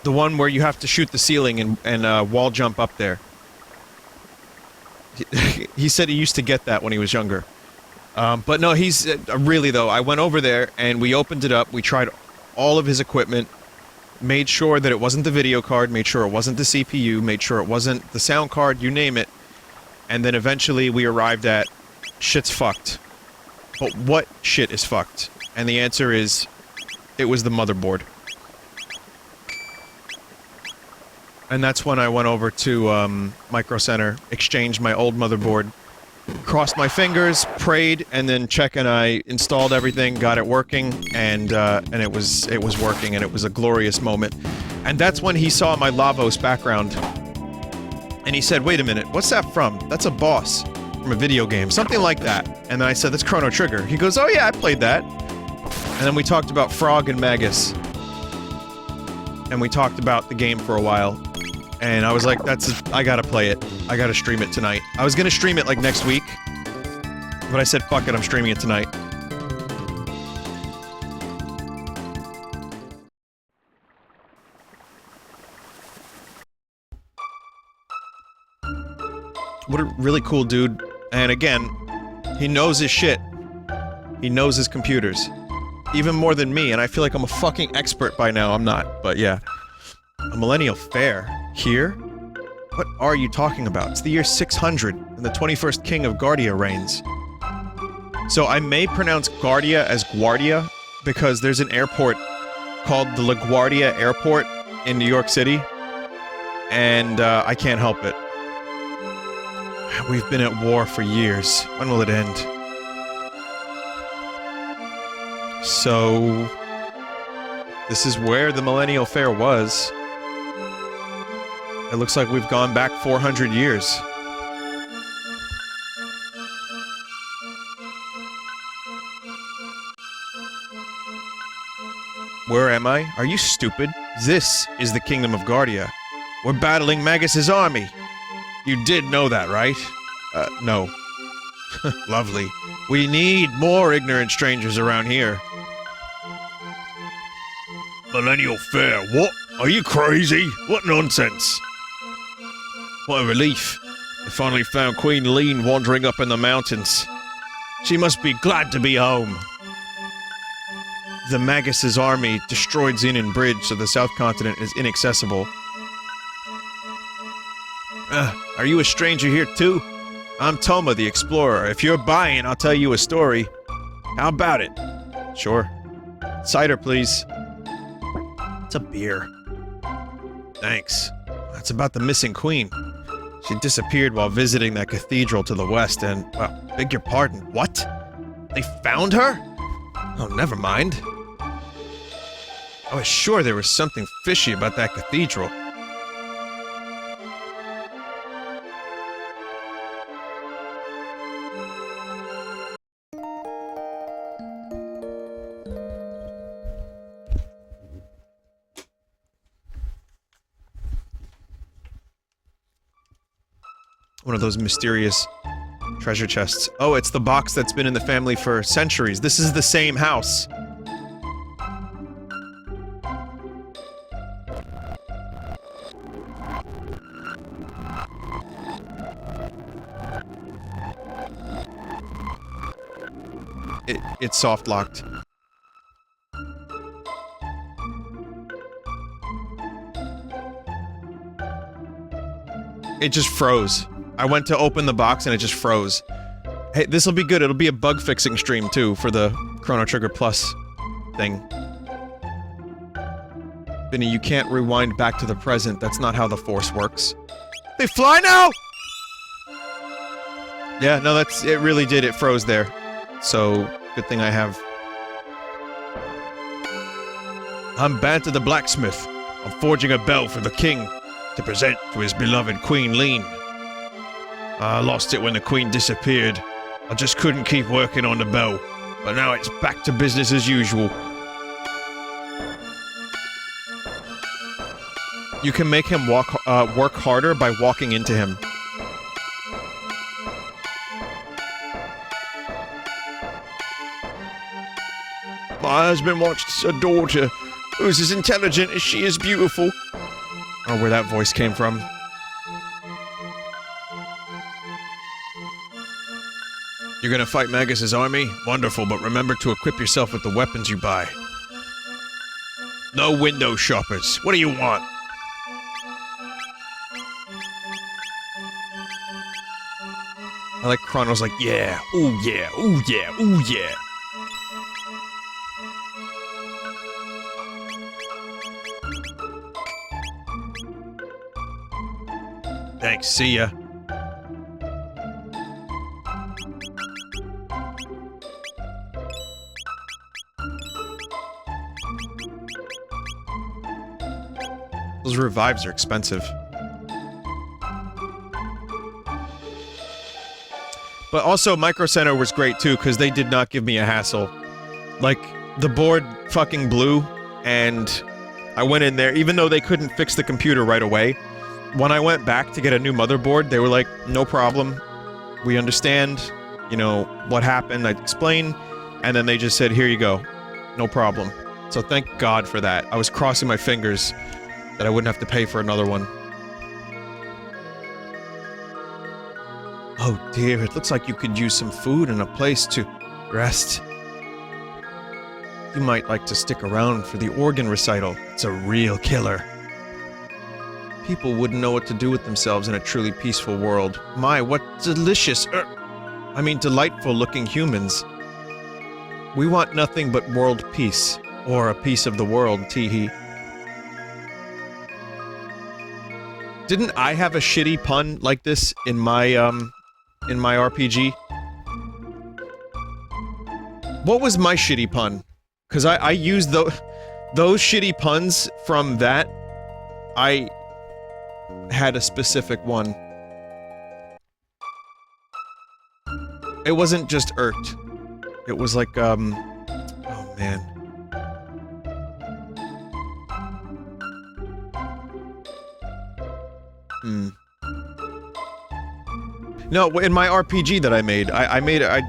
The one where you have to shoot the ceiling and wall jump up there. He said he used to get that when he was younger. But no, he's... really though, I went over there, and we opened it up, we tried all of his equipment, made sure that it wasn't the video card, made sure it wasn't the CPU, made sure it wasn't the sound card, you name it. And then eventually we arrived at, shit's fucked. But what shit is fucked? And the answer is, it was the motherboard. And that's when I went over to Micro Center, exchanged my old motherboard, crossed my fingers, prayed, and then Czech and I installed everything, got it working, and it was working, and it was a glorious moment. And that's when he saw my Lavos background, and he said, "Wait a minute, what's that from? That's a boss from a video game, something like that." And then I said, "That's Chrono Trigger." He goes, "Oh yeah, I played that." And then we talked about Frog and Magus, and we talked about the game for a while. And I was like, I gotta play it. I gotta stream it tonight. I was gonna stream it like next week, but I said, fuck it, I'm streaming it tonight. What a really cool dude. And again, he knows his shit. He knows his computers. Even more than me, and I feel like I'm a fucking expert by now. I'm not, but yeah. A Millennial Fair. Here? What are you talking about? It's the year 600, and the 21st king of Guardia reigns. So I may pronounce Guardia as Guardia, because there's an airport called the LaGuardia Airport in New York City, and I can't help it. We've been at war for years. When will it end? So... this is where the Millennial Fair was. It looks like we've gone back 400 years. Where am I? Are you stupid? This is the Kingdom of Guardia. We're battling Magus's army. You did know that, right? No. Lovely. We need more ignorant strangers around here. Millennial Fair, what? Are you crazy? What nonsense? What a relief. I finally found Queen Lean wandering up in the mountains. She must be glad to be home. The Magus's army destroyed Xenon Bridge, so the South Continent is inaccessible. Are you a stranger here too? I'm Toma the Explorer. If you're buying, I'll tell you a story. How about it? Sure. Cider, please. It's a beer. Thanks. That's about the missing queen. She disappeared while visiting that cathedral to the west and, well, beg your pardon, what? They found her? Oh, never mind. I was sure there was something fishy about that cathedral. One of those mysterious treasure chests. Oh, it's the box that's been in the family for centuries. This is the same house. It's soft-locked. It just froze. I went to open the box and it just froze. Hey, this'll be good. It'll be a bug-fixing stream, too, for the Chrono Trigger Plus thing. Vinny, you can't rewind back to the present. That's not how the Force works. They fly now?! Yeah, no, it really did. It froze there. So, good thing I have... I'm Banta the Blacksmith. I'm forging a bell for the king to present to his beloved Queen Lean. I lost it when the queen disappeared. I just couldn't keep working on the bell. But now it's back to business as usual. You can make him work harder by walking into him. My husband wants a daughter who's as intelligent as she is beautiful. I don't know where that voice came from. You're gonna fight Magus's army? Wonderful, but remember to equip yourself with the weapons you buy. No window shoppers. What do you want? I like Chrono's like, yeah, ooh yeah, ooh yeah, ooh yeah. Thanks, see ya. Those revives are expensive. But also, Micro Center was great too, because they did not give me a hassle. Like, the board fucking blew, and I went in there, even though they couldn't fix the computer right away. When I went back to get a new motherboard, they were like, no problem. We understand, you know, what happened. I'd explain, and then they just said, here you go. No problem. So thank God for that. I was crossing my fingers that I wouldn't have to pay for another one. Oh dear, it looks like you could use some food and a place to rest. You might like to stick around for the organ recital. It's a real killer. People wouldn't know what to do with themselves in a truly peaceful world. My, what delicious, delightful-looking humans. We want nothing but world peace. Or a piece of the world, teehee. Didn't I have a shitty pun like this in my RPG? What was my shitty pun? Because I used those shitty puns from that. I had a specific one. It wasn't just irked. It was like, oh man. No, in my RPG that I made, I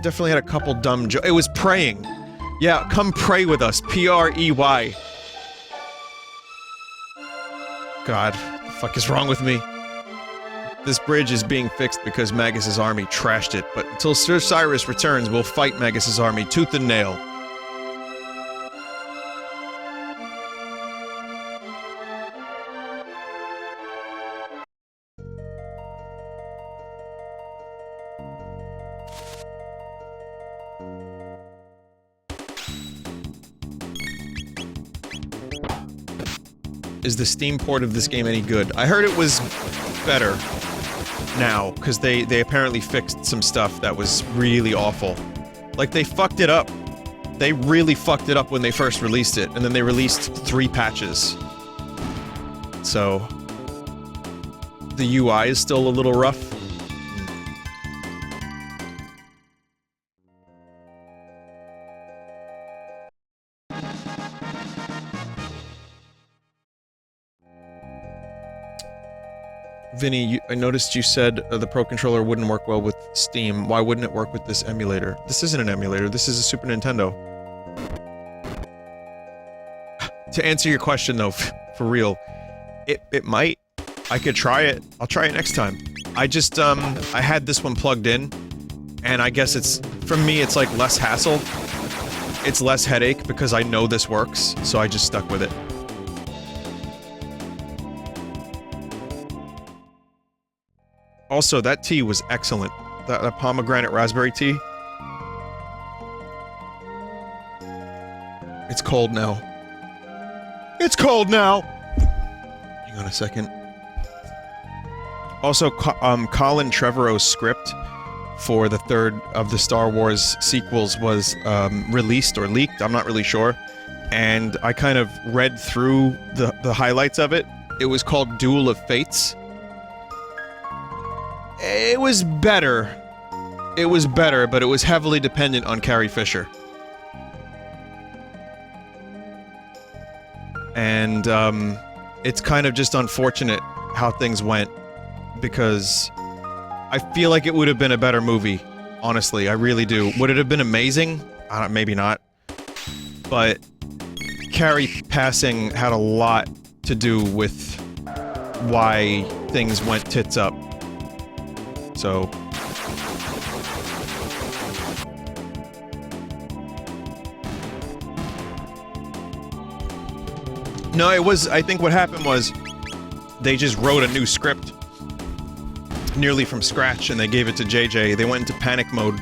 definitely had a couple dumb it was praying. Yeah, come pray with us. P-R-E-Y. God, what the fuck is wrong with me? This bridge is being fixed because Magus's army trashed it, but until Sir Cyrus returns, we'll fight Magus's army tooth and nail. Is the Steam port of this game any good? I heard it was better now, because they apparently fixed some stuff that was really awful. Like, they fucked it up. They really fucked it up when they first released it, and then they released 3 patches. So... the UI is still a little rough. Vinny, I noticed you said the Pro Controller wouldn't work well with Steam. Why wouldn't it work with this emulator? This isn't an emulator, this is a Super Nintendo. To answer your question though, for real, it might. I could try it. I'll try it next time. I just, I had this one plugged in, and I guess it's, for me, it's like less hassle. It's less headache because I know this works, so I just stuck with it. Also, that tea was excellent. That pomegranate raspberry tea. It's cold now. It's cold now! Hang on a second. Also, Colin Trevorrow's script for the third of the Star Wars sequels was, released or leaked, I'm not really sure. And I kind of read through the highlights of it. It was called Duel of Fates. It was better. It was better, but it was heavily dependent on Carrie Fisher. And, it's kind of just unfortunate how things went, because I feel like it would have been a better movie. Honestly, I really do. Would it have been amazing? Maybe not. But Carrie passing had a lot to do with why things went tits up. So... No, it was... I think what happened was they just wrote a new script nearly from scratch, and they gave it to JJ. They went into panic mode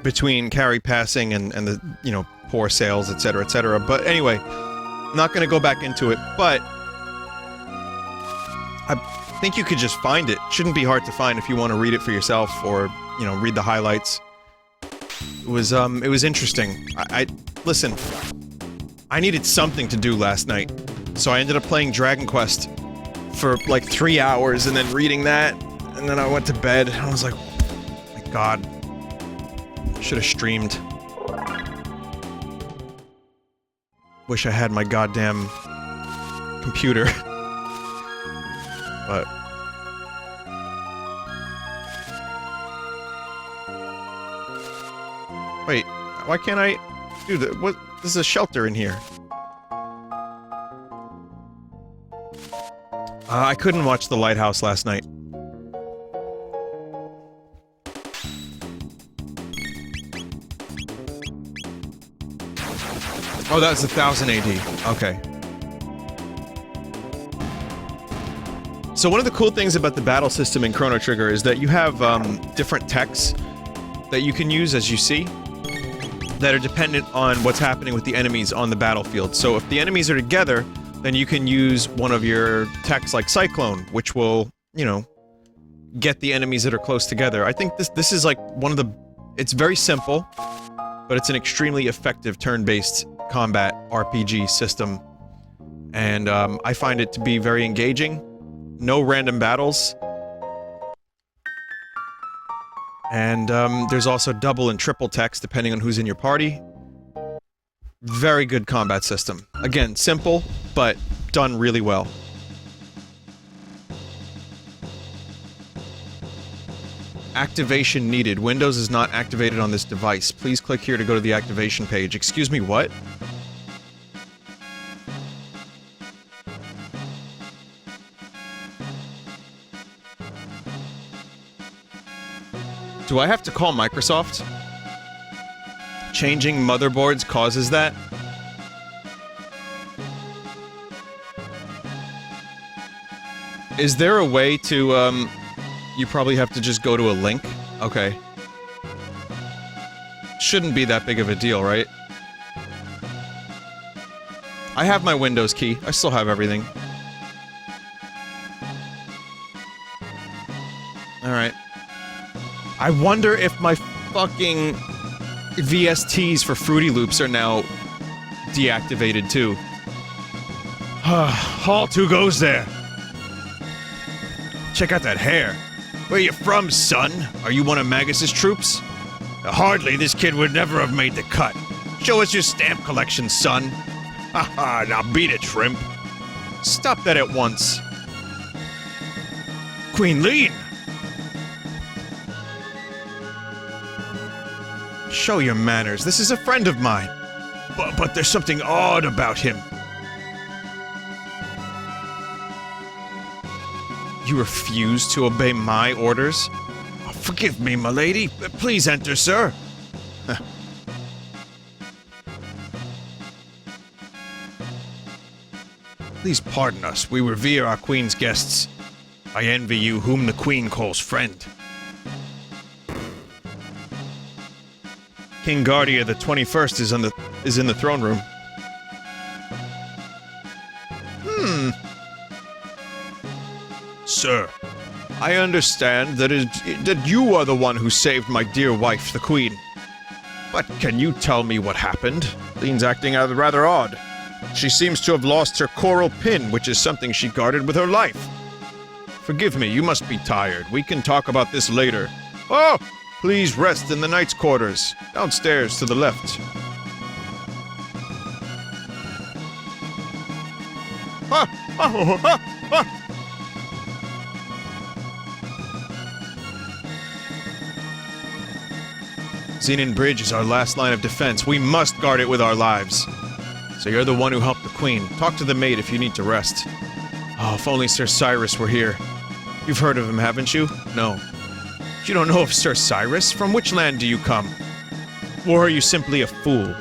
between Carrie passing and the, you know, poor sales, etc., etc. But anyway, not gonna go back into it, but I think you could just find it. Shouldn't be hard to find if you want to read it for yourself or, you know, read the highlights. It was interesting. Listen, I needed something to do last night, so I ended up playing Dragon Quest for like 3 hours and then reading that, and then I went to bed, and I was like, oh my god, I should have streamed. Wish I had my goddamn computer. But... wait, why can't I... Dude, what? There's a shelter in here. I couldn't watch The Lighthouse last night. Oh, that's 1000 AD. Okay. So one of the cool things about the battle system in Chrono Trigger is that you have different techs that you can use, as you see, that are dependent on what's happening with the enemies on the battlefield. So if the enemies are together, then you can use one of your techs like Cyclone, which will, you know, get the enemies that are close together. I think this is like one of the... It's very simple, but it's an extremely effective turn-based combat RPG system. And I find it to be very engaging. No random battles. And there's also double and triple techs depending on who's in your party. Very good combat system. Again, simple, but done really well. Activation needed. Windows is not activated on this device. Please click here to go to the activation page. Excuse me, what? Do I have to call Microsoft? Changing motherboards causes that? Is there a way to, you probably have to just go to a link? Okay. Shouldn't be that big of a deal, right? I have my Windows key. I still have everything. Alright. I wonder if my fucking VSTs for Fruity Loops are now deactivated too. Halt, who goes there? Check out that hair. Where you from, son? Are you one of Magus's troops? Hardly, this kid would never have made the cut. Show us your stamp collection, son. Haha, now beat it, shrimp. Stop that at once. Queen Lean! Show your manners. This is a friend of mine. But there's something odd about him. You refuse to obey my orders? Oh, forgive me, my lady. Please enter, sir. Please pardon us. We revere our queen's guests. I envy you whom the queen calls friend. King Guardia the 21st is in the throne room. Sir, I understand that you are the one who saved my dear wife, the Queen. But can you tell me what happened? Lean's acting rather odd. She seems to have lost her coral pin, which is something she guarded with her life. Forgive me, you must be tired. We can talk about this later. Oh! Please rest in the knight's quarters. Downstairs to the left. Xenon Bridge is our last line of defense. We must guard it with our lives. So you're the one who helped the queen. Talk to the maid if you need to rest. Oh, if only Sir Cyrus were here. You've heard of him, haven't you? No. You don't know of Sir Cyrus? From which land do you come? Or are you simply a fool?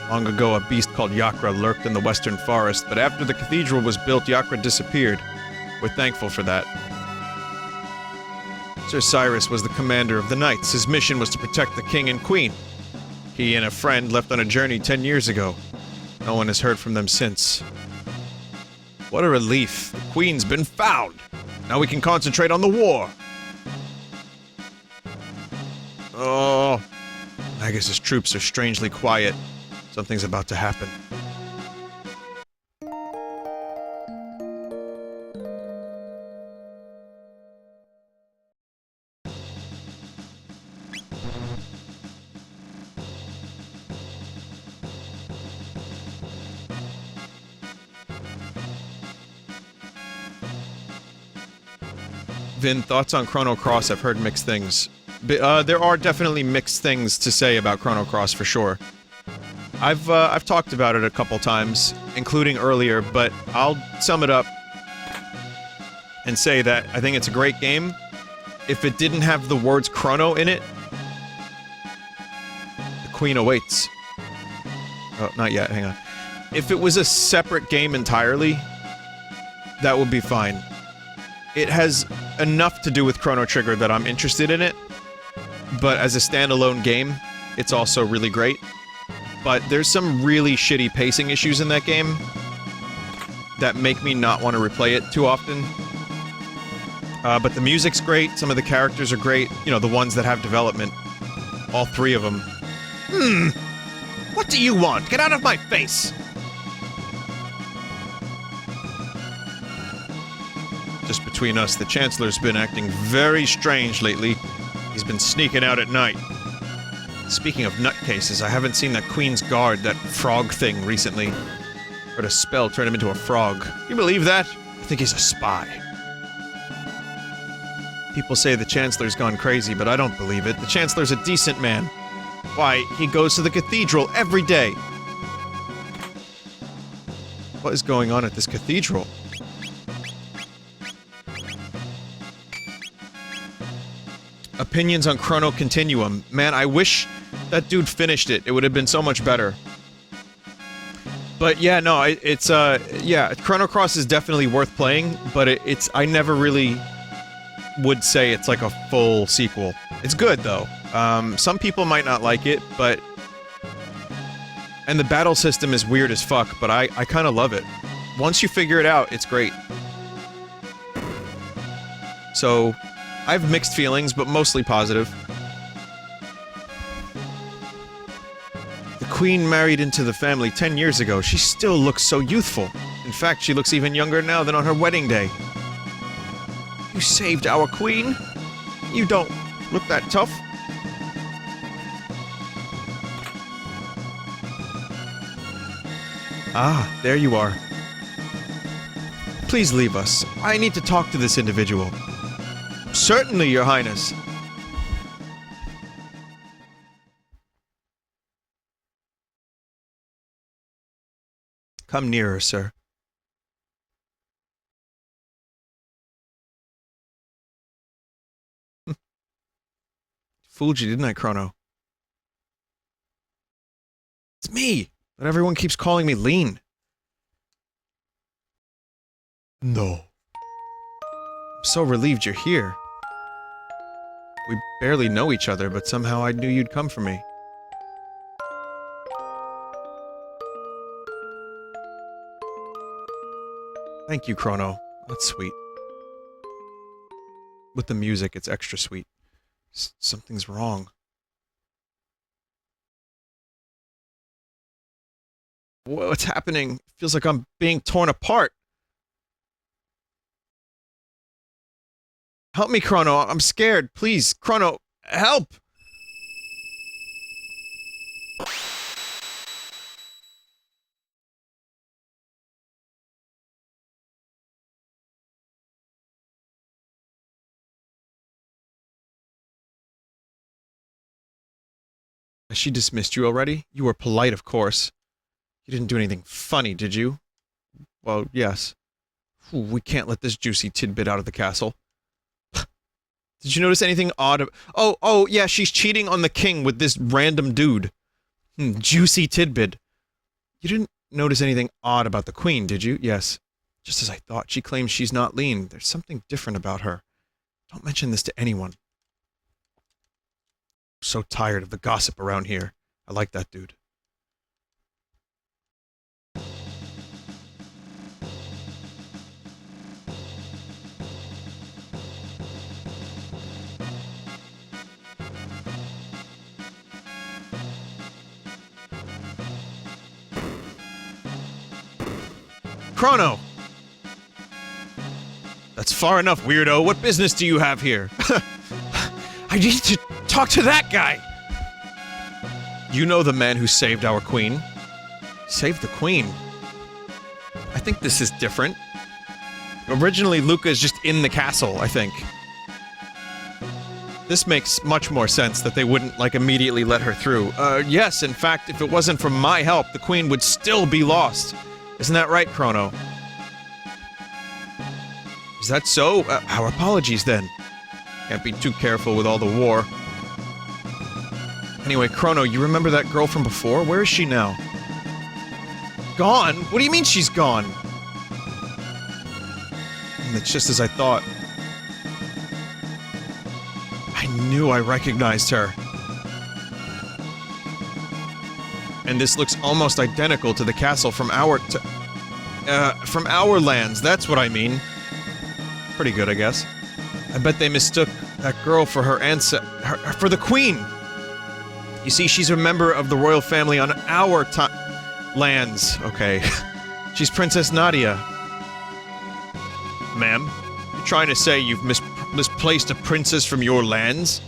Long ago, a beast called Yakra lurked in the western forest, but after the cathedral was built, Yakra disappeared. We're thankful for that. Sir Cyrus was the commander of the knights. His mission was to protect the king and queen. He and a friend left on a journey 10 years ago. No one has heard from them since. What a relief. The queen's been found. Now we can concentrate on the war. Oh, Magus's troops are strangely quiet. Something's about to happen. Vin, thoughts on Chrono Cross? I've heard mixed things. There are definitely mixed things to say about Chrono Cross, for sure. I've talked about it a couple times, including earlier, but I'll sum it up and say that I think it's a great game. If it didn't have the words Chrono in it, the Queen awaits. Oh, not yet, hang on. If it was a separate game entirely, that would be fine. it has enough to do with Chrono Trigger that I'm interested in it, but as a standalone game, it's also really great. But there's some really shitty pacing issues in that game that make me not want to replay it too often. But the music's great, some of the characters are great, you know, the ones that have development. All three of them. What do you want? Get out of my face! Just between us, the Chancellor's been acting very strange lately. He's been sneaking out at night. Speaking of nutcases, I haven't seen that Queen's Guard, that frog thing, recently. Heard a spell turn him into a frog. You believe that? I think he's a spy. People say the Chancellor's gone crazy, but I don't believe it. The Chancellor's a decent man. Why, he goes to the cathedral every day. What is going on at this cathedral? Opinions on Chrono Continuum. Man, I wish that dude finished it. It would have been so much better. But yeah, no, yeah, Chrono Cross is definitely worth playing, but I never really would say it's like a full sequel. It's good, though. Some people might not like it, but... And the battle system is weird as fuck, but I kinda love it. Once you figure it out, it's great. So... I have mixed feelings, but mostly positive. The Queen married into the family 10 years ago. She still looks so youthful. In fact, she looks even younger now than on her wedding day. You saved our Queen? You don't look that tough. Ah, there you are. Please leave us. I need to talk to this individual. Certainly, Your Highness. Come nearer, sir. Fooled you, didn't I, Chrono? It's me! But everyone keeps calling me lean. No. I'm so relieved you're here. We barely know each other, but somehow I knew you'd come for me. Thank you, Chrono. That's sweet. With the music, it's extra sweet. Something's wrong. What's happening? Feels like I'm being torn apart. Help me, Chrono. I'm scared. Please, Chrono, help! Has she dismissed you already? You were polite, of course. You didn't do anything funny, did you? Well, yes. We can't let this juicy tidbit out of the castle. Did you notice anything odd? Oh, yeah, she's cheating on the king with this random dude. Juicy tidbit. You didn't notice anything odd about the queen, did you? Yes. Just as I thought, she claims she's not lean. There's something different about her. Don't mention this to anyone. I'm so tired of the gossip around here. I like that dude. Chrono! That's far enough, weirdo. What business do you have here? I need to talk to that guy! You know the man who saved our queen? Saved the queen? I think this is different. Originally, Luca is just in the castle, I think. This makes much more sense that they wouldn't, like, immediately let her through. Yes, in fact, if it wasn't for my help, the queen would still be lost. Isn't that right, Chrono? Is that so? Our apologies, then. Can't be too careful with all the war. Anyway, Chrono, you remember that girl from before? Where is she now? Gone? What do you mean she's gone? It's just as I thought. knew I recognized her. And this looks almost identical to the castle from our lands, that's what I mean. Pretty good, I guess. I bet they mistook that girl for her for the queen! You see, she's a member of the royal family on our lands. Okay. She's Princess Nadia. Ma'am, you're trying to say you've misplaced a princess from your lands?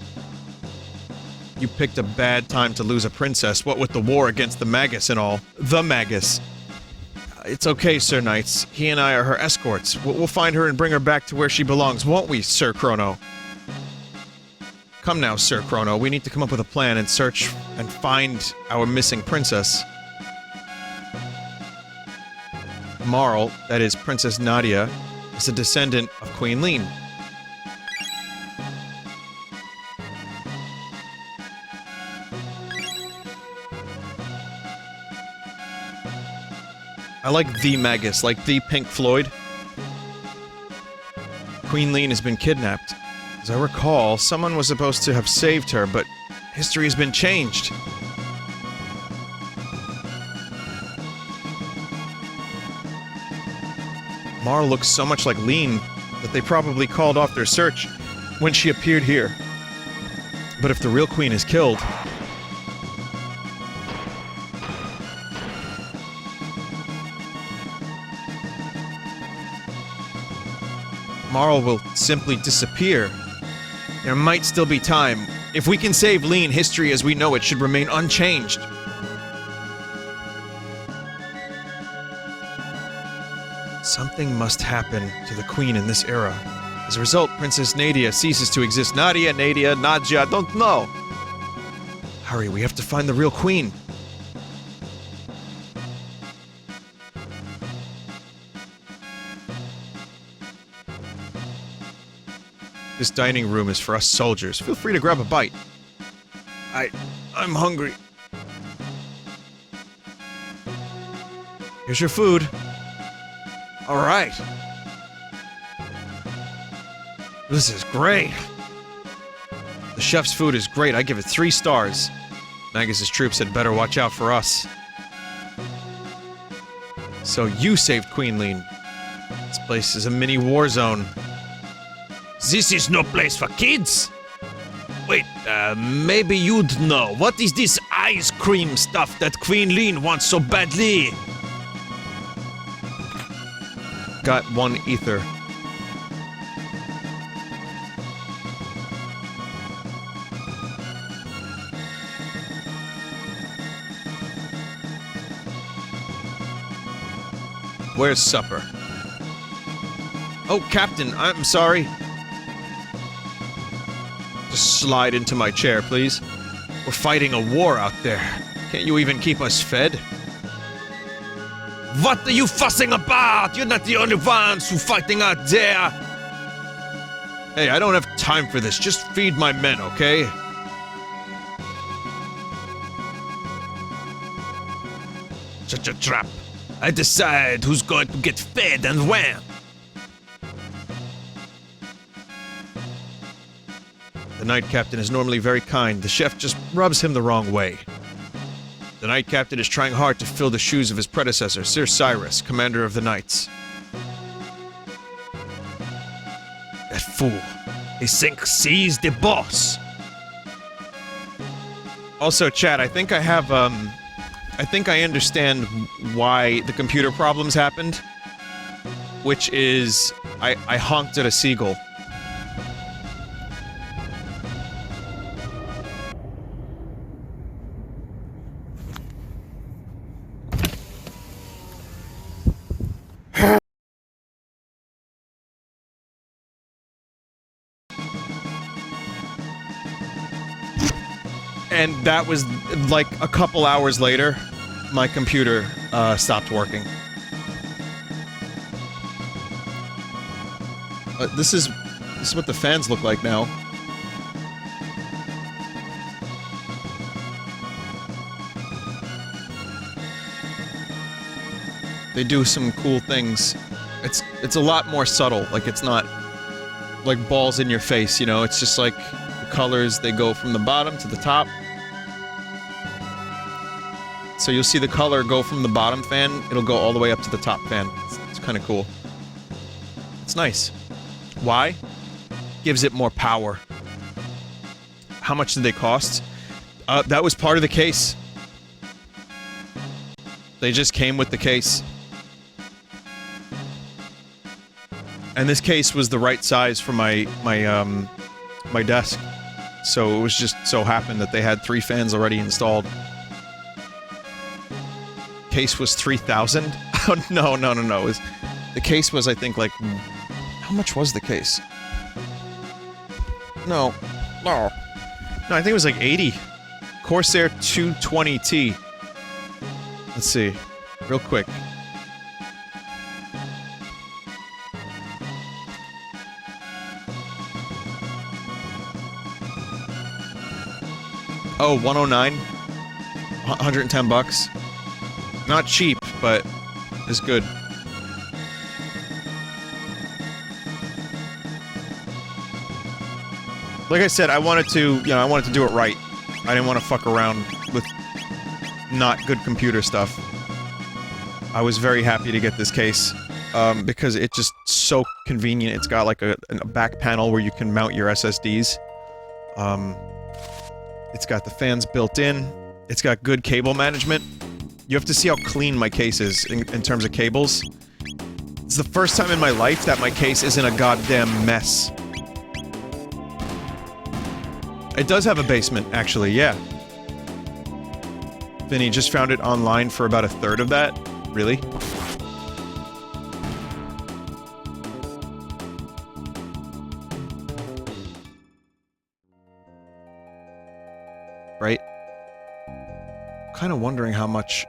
You picked a bad time to lose a princess, what with the war against the Magus and all. The Magus. It's okay, Sir Knights. He and I are her escorts. We'll find her and bring her back to where she belongs, won't we, Sir Chrono? Come now, Sir Chrono. We need to come up with a plan and search and find our missing princess. Marl, that is Princess Nadia, is a descendant of Queen Leene. I like the Magus, like the Pink Floyd. Queen Leene has been kidnapped. As I recall, someone was supposed to have saved her, but history has been changed. Marl looks so much like Leene that they probably called off their search when she appeared here. But if the real queen is killed... Marl will simply disappear. There might still be time. If we can save Leene, history as we know it should remain unchanged. Something must happen to the queen in this era. As a result, Princess Nadia ceases to exist. Nadia, I don't know. Hurry, we have to find the real queen. This dining room is for us soldiers. Feel free to grab a bite. I'm hungry. Here's your food. Alright. This is great. The chef's food is great. I give it 3 stars. Magus's troops had better watch out for us. So you saved Queen Leene. This place is a mini war zone. This is no place for kids! Wait, maybe you'd know. What is this ice cream stuff that Queen Leene wants so badly? Got 1 ether. Where's supper? Oh, Captain, I'm sorry. Just slide into my chair, please. We're fighting a war out there. Can't you even keep us fed? What are you fussing about? You're not the only ones who fighting out there! Hey, I don't have time for this. Just feed my men, okay? Such a trap. I decide who's going to get fed and when. The Knight Captain is normally very kind. The chef just rubs him the wrong way. The Knight Captain is trying hard to fill the shoes of his predecessor, Sir Cyrus, commander of the Knights. That fool. He thinks he's the boss. Also, chat, I think I have, I think I understand why the computer problems happened. Which is, I honked at a seagull. And that was, like, a couple hours later, my computer, stopped working. This is what the fans look like now. They do some cool things. It's a lot more subtle, like, it's not, like, balls in your face, you know? It's just like, colors, they go from the bottom to the top. So you'll see the color go from the bottom fan, it'll go all the way up to the top fan. It's kind of cool. It's nice. Why? Gives it more power. How much did they cost? That was part of the case. They just came with the case. And this case was the right size for my desk. So it was just so happened that they had 3 fans already installed. Case was $3,000? Oh, no. The case was, I think, like... How much was the case? No, I think it was like 80. Corsair 220T. Let's see. Real quick. Oh, 109. 110 bucks. Not cheap, but it's good. Like I said, I wanted to do it right. I didn't want to fuck around with not good computer stuff. I was very happy to get this case, because it's just so convenient. It's got like a back panel where you can mount your SSDs. It's got the fans built in. It's got good cable management. You have to see how clean my case is in terms of cables. It's the first time in my life that my case isn't a goddamn mess. It does have a basement, actually, yeah. Vinny just found it online for about 1/3 of that. Really? Right? Kind of wondering how much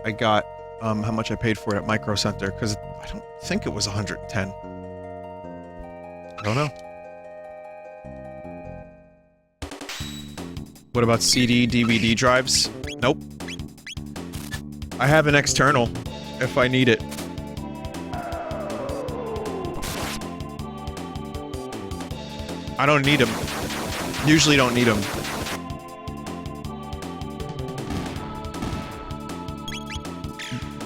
I got, how much I paid for it at Micro Center, because I don't think it was 110. I don't know. What about CD, DVD drives? Nope. I have an external, if I need it. I don't need them. Usually don't need them.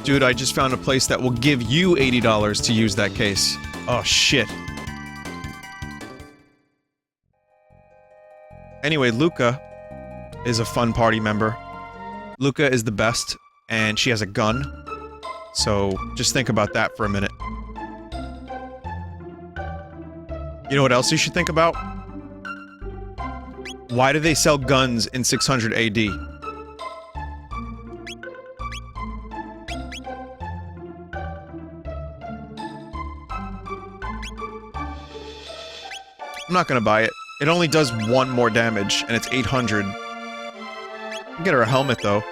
Dude, I just found a place that will give you $80 to use that case. Oh, shit. Anyway, Luca is a fun party member. Luca is the best, and she has a gun. So, just think about that for a minute. You know what else you should think about? Why do they sell guns in 600 AD? I'm not gonna buy it. It only does 1 more damage, and it's 800. I'll get her a helmet, though.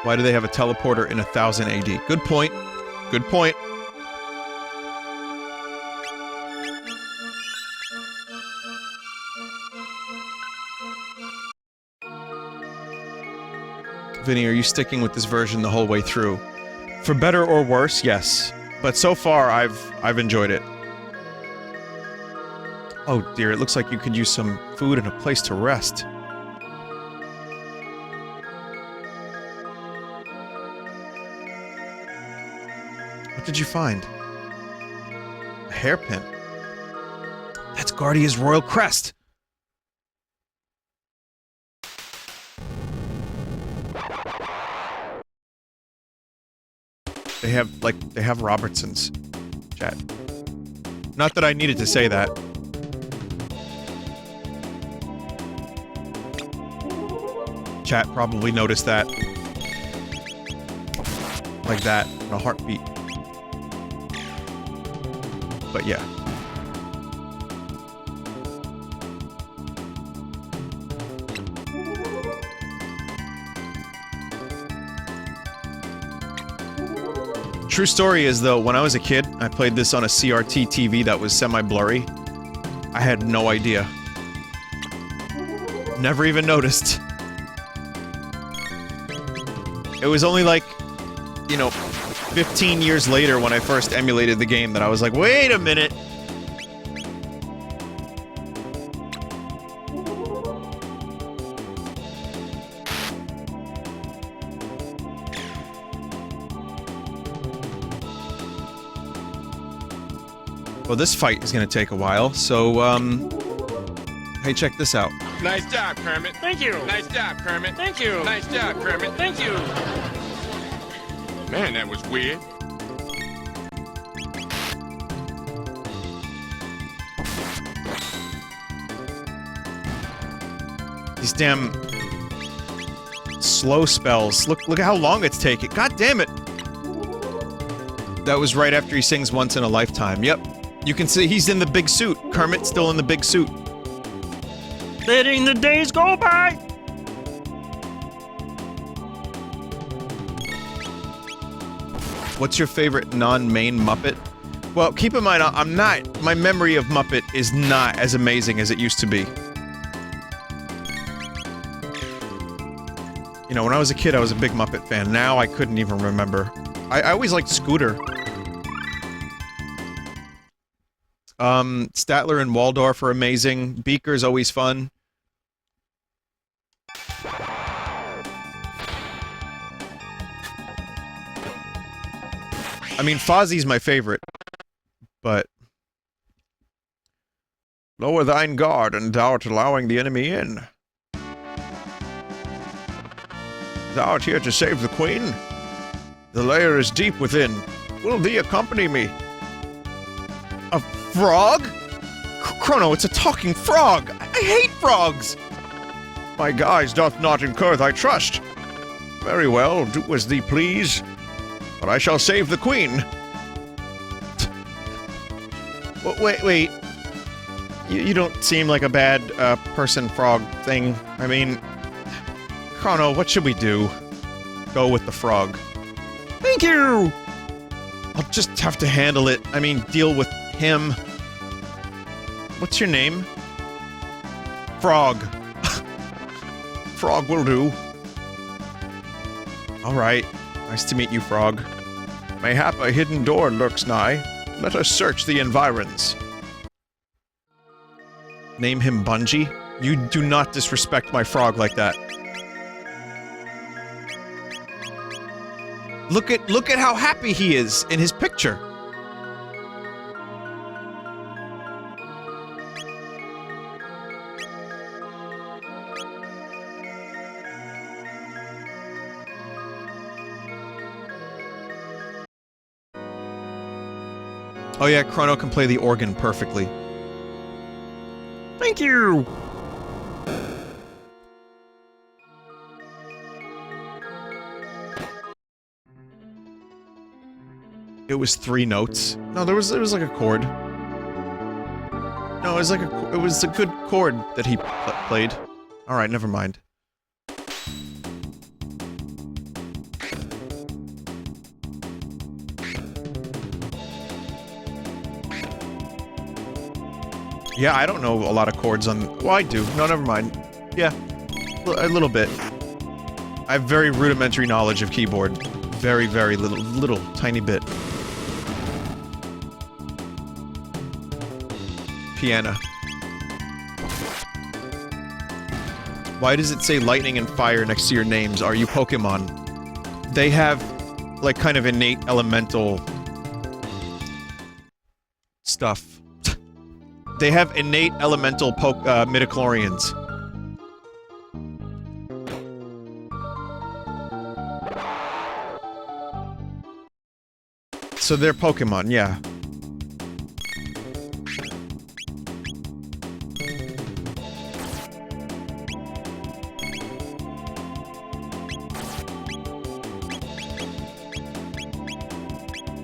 Why do they have a teleporter in 1000 AD? Good point. Good point. Vinny, are you sticking with this version the whole way through? For better or worse, yes. But so far, I've enjoyed it. Oh dear, it looks like you could use some food and a place to rest. What did you find? A hairpin. That's Guardia's royal crest! They have Robertsons. Chat. Not that I needed to say that. Chat probably noticed that. Like that, in a heartbeat. But yeah. True story is, though, when I was a kid, I played this on a CRT TV that was semi-blurry. I had no idea. Never even noticed. It was only like, you know, 15 years later when I first emulated the game that I was like, wait a minute! Well, this fight is gonna take a while, so, hey, check this out. Nice job, Kermit. Thank you. Nice job, Kermit. Thank you. Nice job, Kermit. Thank you. Man, that was weird. These damn slow spells. Look at how long it's taking. God damn it! That was right after he sings Once in a Lifetime. Yep. You can see he's in the big suit. Kermit's still in the big suit. Letting the days go by! What's your favorite non-main Muppet? Well, keep in mind, I'm not... My memory of Muppet is not as amazing as it used to be. You know, when I was a kid, I was a big Muppet fan. Now, I couldn't even remember. I always liked Scooter. Statler and Waldorf are amazing. Beaker's always fun. I mean, Fozzie's my favorite, but... Lower thine guard, and thou art allowing the enemy in. Thou art here to save the queen? The lair is deep within. Will thee accompany me? A frog? Chrono, it's a talking frog! I hate frogs! My guise doth not incur thy trust. Very well, do as thee please. But I shall save the queen. Wait. You don't seem like a bad, person-frog thing. I mean... Chrono, what should we do? Go with the frog. Thank you! I'll just have to handle it. I mean, deal with him. What's your name? Frog. Frog will do. Alright. Nice to meet you, Frog. Mayhap a hidden door lurks nigh. Let us search the environs. Name him Bungie? You do not disrespect my frog like that. Look at how happy he is in his picture. Oh yeah, Chrono can play the organ perfectly. Thank you! It was 3 notes. No, there was like a chord. No, it was a good chord that he played. Alright, never mind. Yeah, I don't know a lot of chords on... Well, I do. No, never mind. Yeah. A little bit. I have very rudimentary knowledge of keyboard. Very, very little, tiny bit. Piano. Why does it say lightning and fire next to your names? Are you Pokemon? They have, like, kind of innate elemental... stuff. They have innate elemental midichlorians. So they're Pokemon, yeah.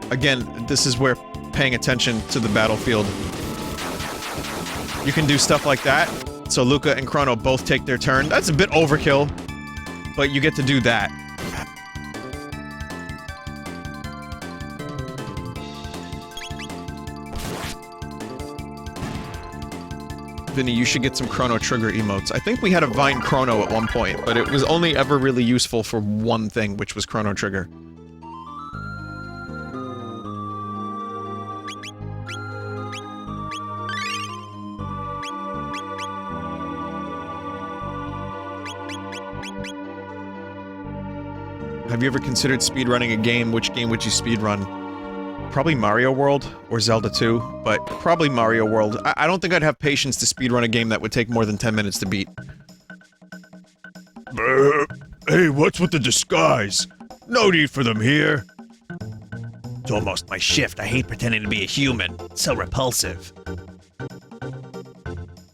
Again, this is where paying attention to the battlefield. You can do stuff like that, so Luca and Chrono both take their turn. That's a bit overkill, but you get to do that. Vinny, you should get some Chrono Trigger emotes. I think we had a Vine Chrono at one point, but it was only ever really useful for one thing, which was Chrono Trigger. Have you ever considered speedrunning a game? Which game would you speedrun? Probably Mario World or Zelda 2, but probably Mario World. I don't think I'd have patience to speedrun a game that would take more than 10 minutes to beat. Hey, what's with the disguise? No need for them here. It's almost my shift. I hate pretending to be a human. It's so repulsive.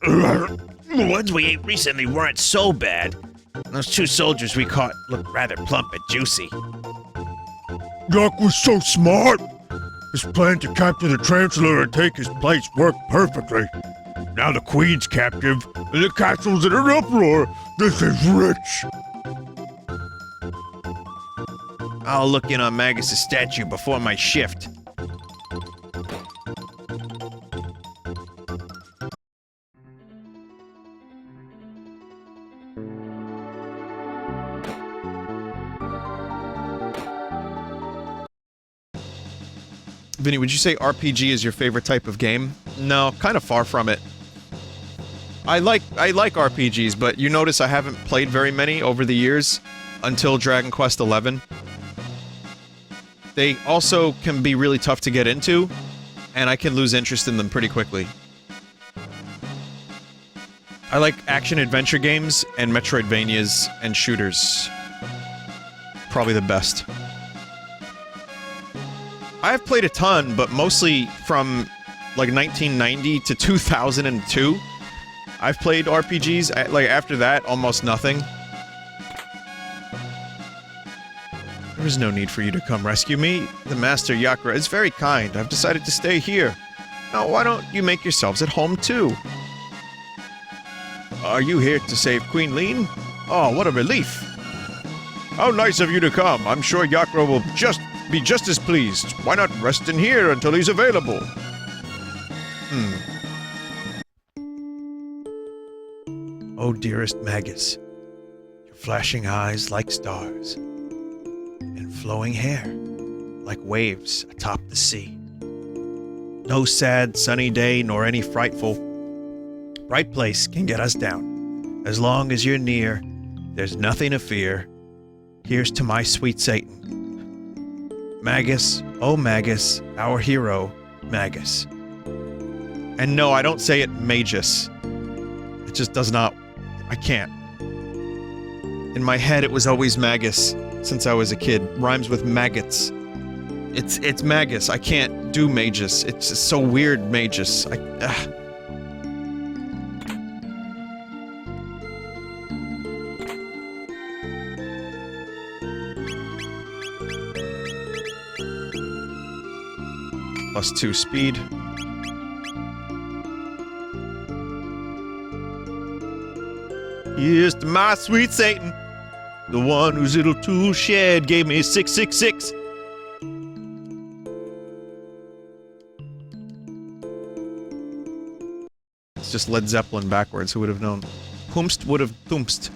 The ones we ate recently weren't so bad. Those 2 soldiers we caught looked rather plump and juicy. Doc was so smart! His plan to capture the Chancellor and take his place worked perfectly. Now the Queen's captive, and the castle's in an uproar. This is rich! I'll look in on Magus' statue before my shift. Vinny, would you say RPG is your favorite type of game? No, kind of far from it. I like RPGs, but you notice I haven't played very many over the years until Dragon Quest XI. They also can be really tough to get into, and I can lose interest in them pretty quickly. I like action-adventure games and Metroidvanias and shooters. Probably the best. I've played a ton, but mostly from, like, 1990 to 2002. I've played RPGs, like, after that, almost nothing. There is no need for you to come rescue me. The Master Yakra is very kind. I've decided to stay here. Now, why don't you make yourselves at home, too? Are you here to save Queen Lean? Oh, what a relief. How nice of you to come. I'm sure Yakra will be just as pleased. Why not rest in here until he's available? Oh, dearest Magus, your flashing eyes like stars, and flowing hair like waves atop the sea. No sad, sunny day nor any frightful right place can get us down. As long as you're near, there's nothing to fear. Here's to my sweet Satan. Magus, oh Magus, our hero, Magus. And no, I don't say it Magus. It just does not... I can't. In my head, it was always Magus since I was a kid. Rhymes with maggots. It's Magus. I can't do Magus. It's just so weird, Magus. +2 speed. Here's to my sweet Satan, the one whose little tool shed gave me 666. It's just Led Zeppelin backwards, who would have known? Whomst would have thoomst.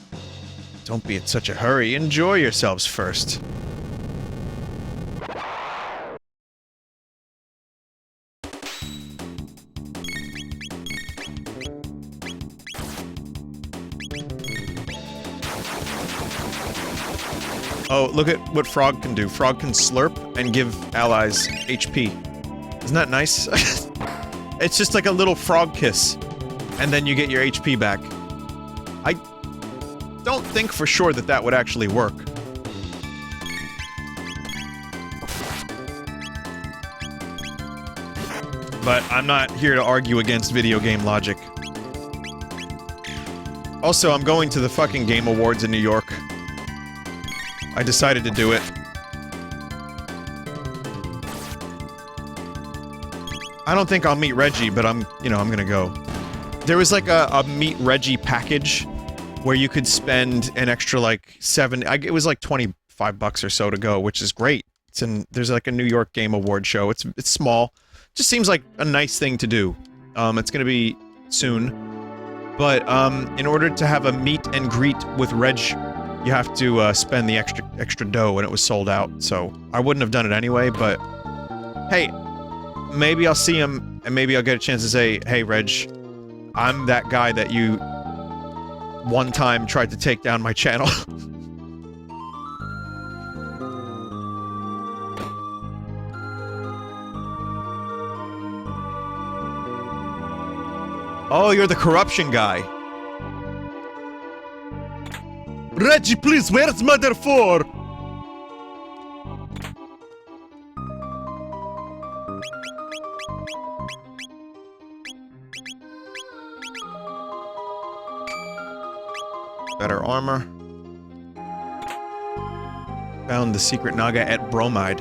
Don't be in such a hurry, enjoy yourselves first. Oh, look at what Frog can do. Frog can slurp and give allies HP. Isn't that nice? It's just like a little frog kiss. And then you get your HP back. I don't think for sure that that would actually work. But I'm not here to argue against video game logic. Also, I'm going to the fucking Game Awards in New York. I decided to do it. I don't think I'll meet Reggie, but I'm gonna go. There was like a meet Reggie package where you could spend an extra like it was like $25 or so to go, which is great. There's like a New York Game Award show. It's small. Just seems like a nice thing to do. It's gonna be soon. But, in order to have a meet and greet with Reg, you have to, spend the extra dough, and it was sold out, so I wouldn't have done it anyway, but... Hey, maybe I'll see him, and maybe I'll get a chance to say, hey, Reg, I'm that guy that you one time tried to take down my channel. Oh, you're the corruption guy. Reggie, please, where's Mother 4? Better armor. Found the secret Naga at Bromide.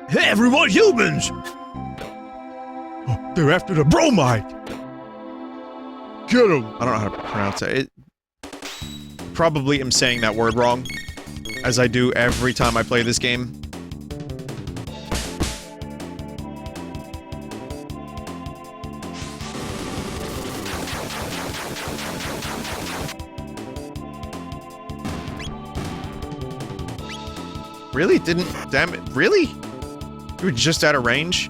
Hey, everyone, humans! Oh, they're after the bromide! Get them! I don't know how to pronounce it. Probably am saying that word wrong, as I do every time I play this game. Really? Didn't... Damn it. Really? You were just out of range?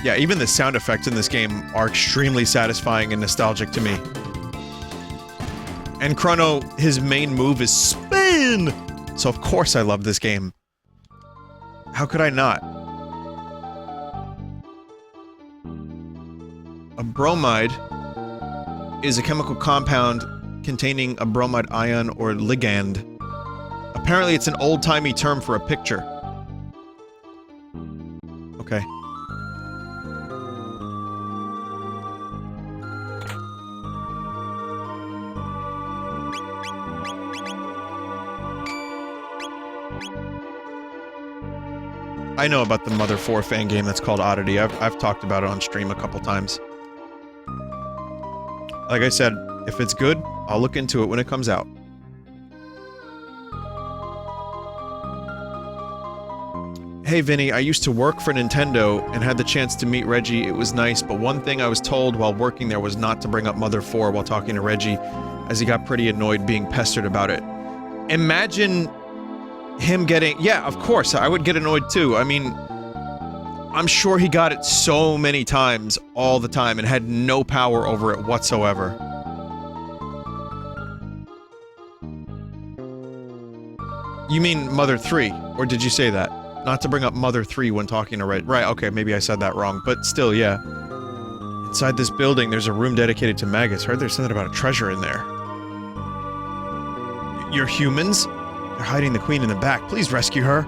Yeah, even the sound effects in this game are extremely satisfying and nostalgic to me. And Chrono, his main move is spin! So of course I love this game. How could I not? A bromide is a chemical compound containing a bromide ion or ligand. Apparently it's an old-timey term for a picture. Okay. I know about the Mother 4 fan game that's called Oddity. I've talked about it on stream a couple times. Like I said, if it's good, I'll look into it when it comes out. Hey Vinny, I used to work for Nintendo and had the chance to meet Reggie. It was nice, but one thing I was told while working there was not to bring up Mother 4 while talking to Reggie, as he got pretty annoyed being pestered about it. Imagine him getting... Yeah, of course, I would get annoyed too. I mean, I'm sure he got it so many times, all the time, and had no power over it whatsoever. You mean Mother 3, or did you say that? Not to bring up Mother 3 when talking to Red. Right, okay, maybe I said that wrong, but still, yeah. Inside this building, there's a room dedicated to maggots. Heard there's something about a treasure in there. You're humans? They're hiding the queen in the back. Please rescue her.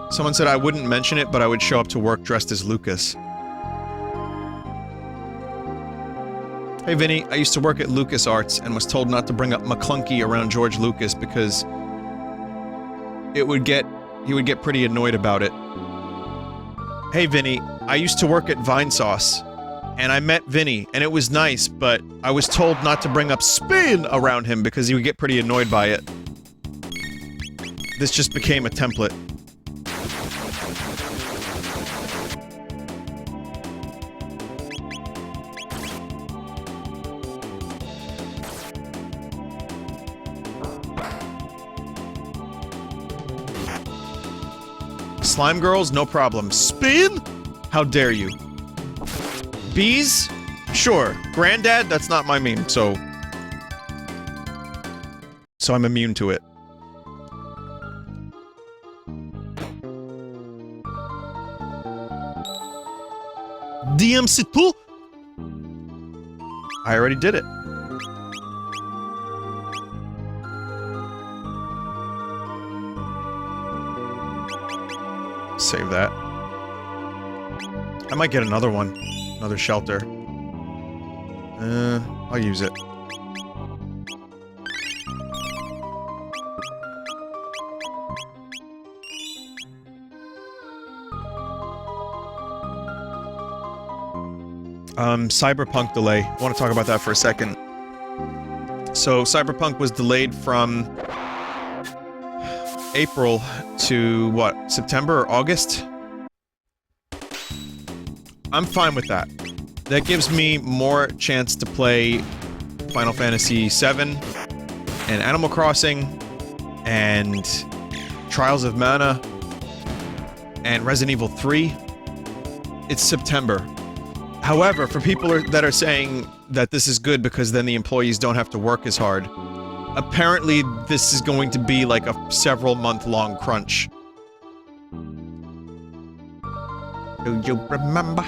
Someone said I wouldn't mention it, but I would show up to work dressed as Lucas. Hey Vinny, I used to work at LucasArts and was told not to bring up McClunky around George Lucas because he would get pretty annoyed about it. Hey Vinny, I used to work at Vinesauce and I met Vinny and it was nice, but I was told not to bring up spin around him because he would get pretty annoyed by it. This just became a template. Slime girls, no problem. Spin? How dare you? Bees? Sure. Granddad? That's not my meme, so I'm immune to it. DMC2? I already did it. Save that. I might get another one. Another shelter. I'll use it. Cyberpunk delay. I want to talk about that for a second. So, Cyberpunk was delayed from April to, what, September or August? I'm fine with that. That gives me more chance to play Final Fantasy VII and Animal Crossing and Trials of Mana and Resident Evil 3. It's September. However, for people that are saying that this is good because then the employees don't have to work as hard, apparently this is going to be like a several-month-long crunch. Do you remember?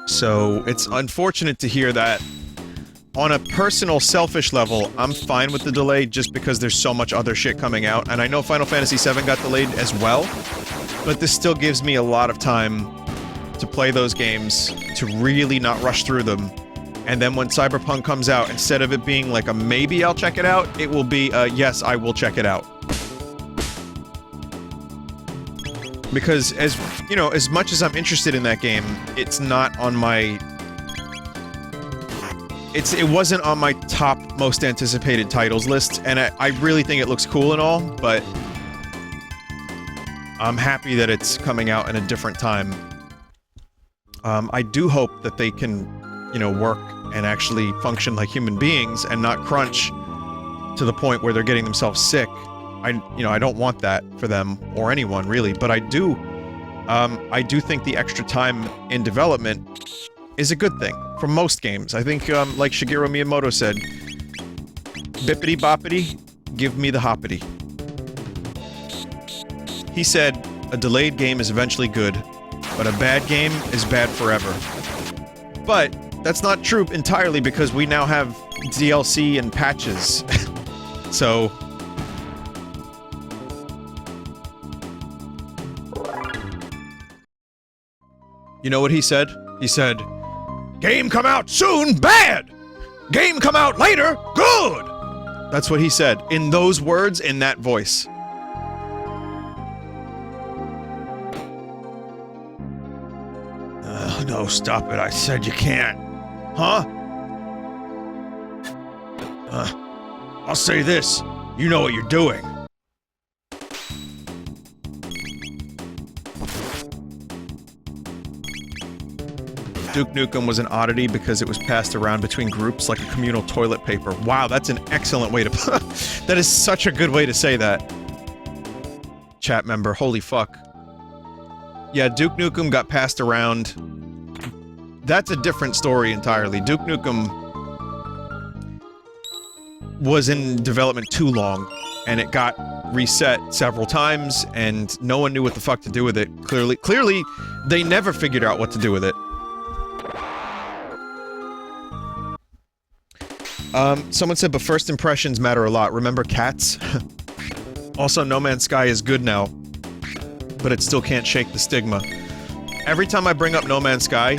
So, it's unfortunate to hear that. On a personal, selfish level, I'm fine with the delay just because there's so much other shit coming out, and I know Final Fantasy VII got delayed as well, but this still gives me a lot of time to play those games, to really not rush through them, and then when Cyberpunk comes out, instead of it being like a maybe I'll check it out, it will be a yes, I will check it out. Because as, you know, as much as I'm interested in that game, it's not on my... It wasn't on my top most anticipated titles list, and I really think it looks cool and all, but I'm happy that it's coming out in a different time. I do hope that they can, you know, work and actually function like human beings and not crunch to the point where they're getting themselves sick. You know, I don't want that for them or anyone really, but I do think the extra time in development is a good thing for most games. I think, like Shigeru Miyamoto said, bippity boppity, give me the hoppity. He said, a delayed game is eventually good, but a bad game is bad forever. But that's not true entirely because we now have DLC and patches. So... You know what he said? He said, game come out soon, bad! Game come out later, good! That's what he said, in those words, in that voice. No, stop it, I said you can't. Huh? I'll say this, you know what you're doing. Duke Nukem was an oddity because it was passed around between groups like a communal toilet paper. Wow, that's an excellent way to put that is such a good way to say that. Chat member, holy fuck. Yeah, Duke Nukem got passed around. That's a different story entirely. Duke Nukem was in development too long, and it got reset several times, and no one knew what the fuck to do with it. Clearly, they never figured out what to do with it. Someone said, but first impressions matter a lot. Remember cats? Also, No Man's Sky is good now, but it still can't shake the stigma. Every time I bring up No Man's Sky,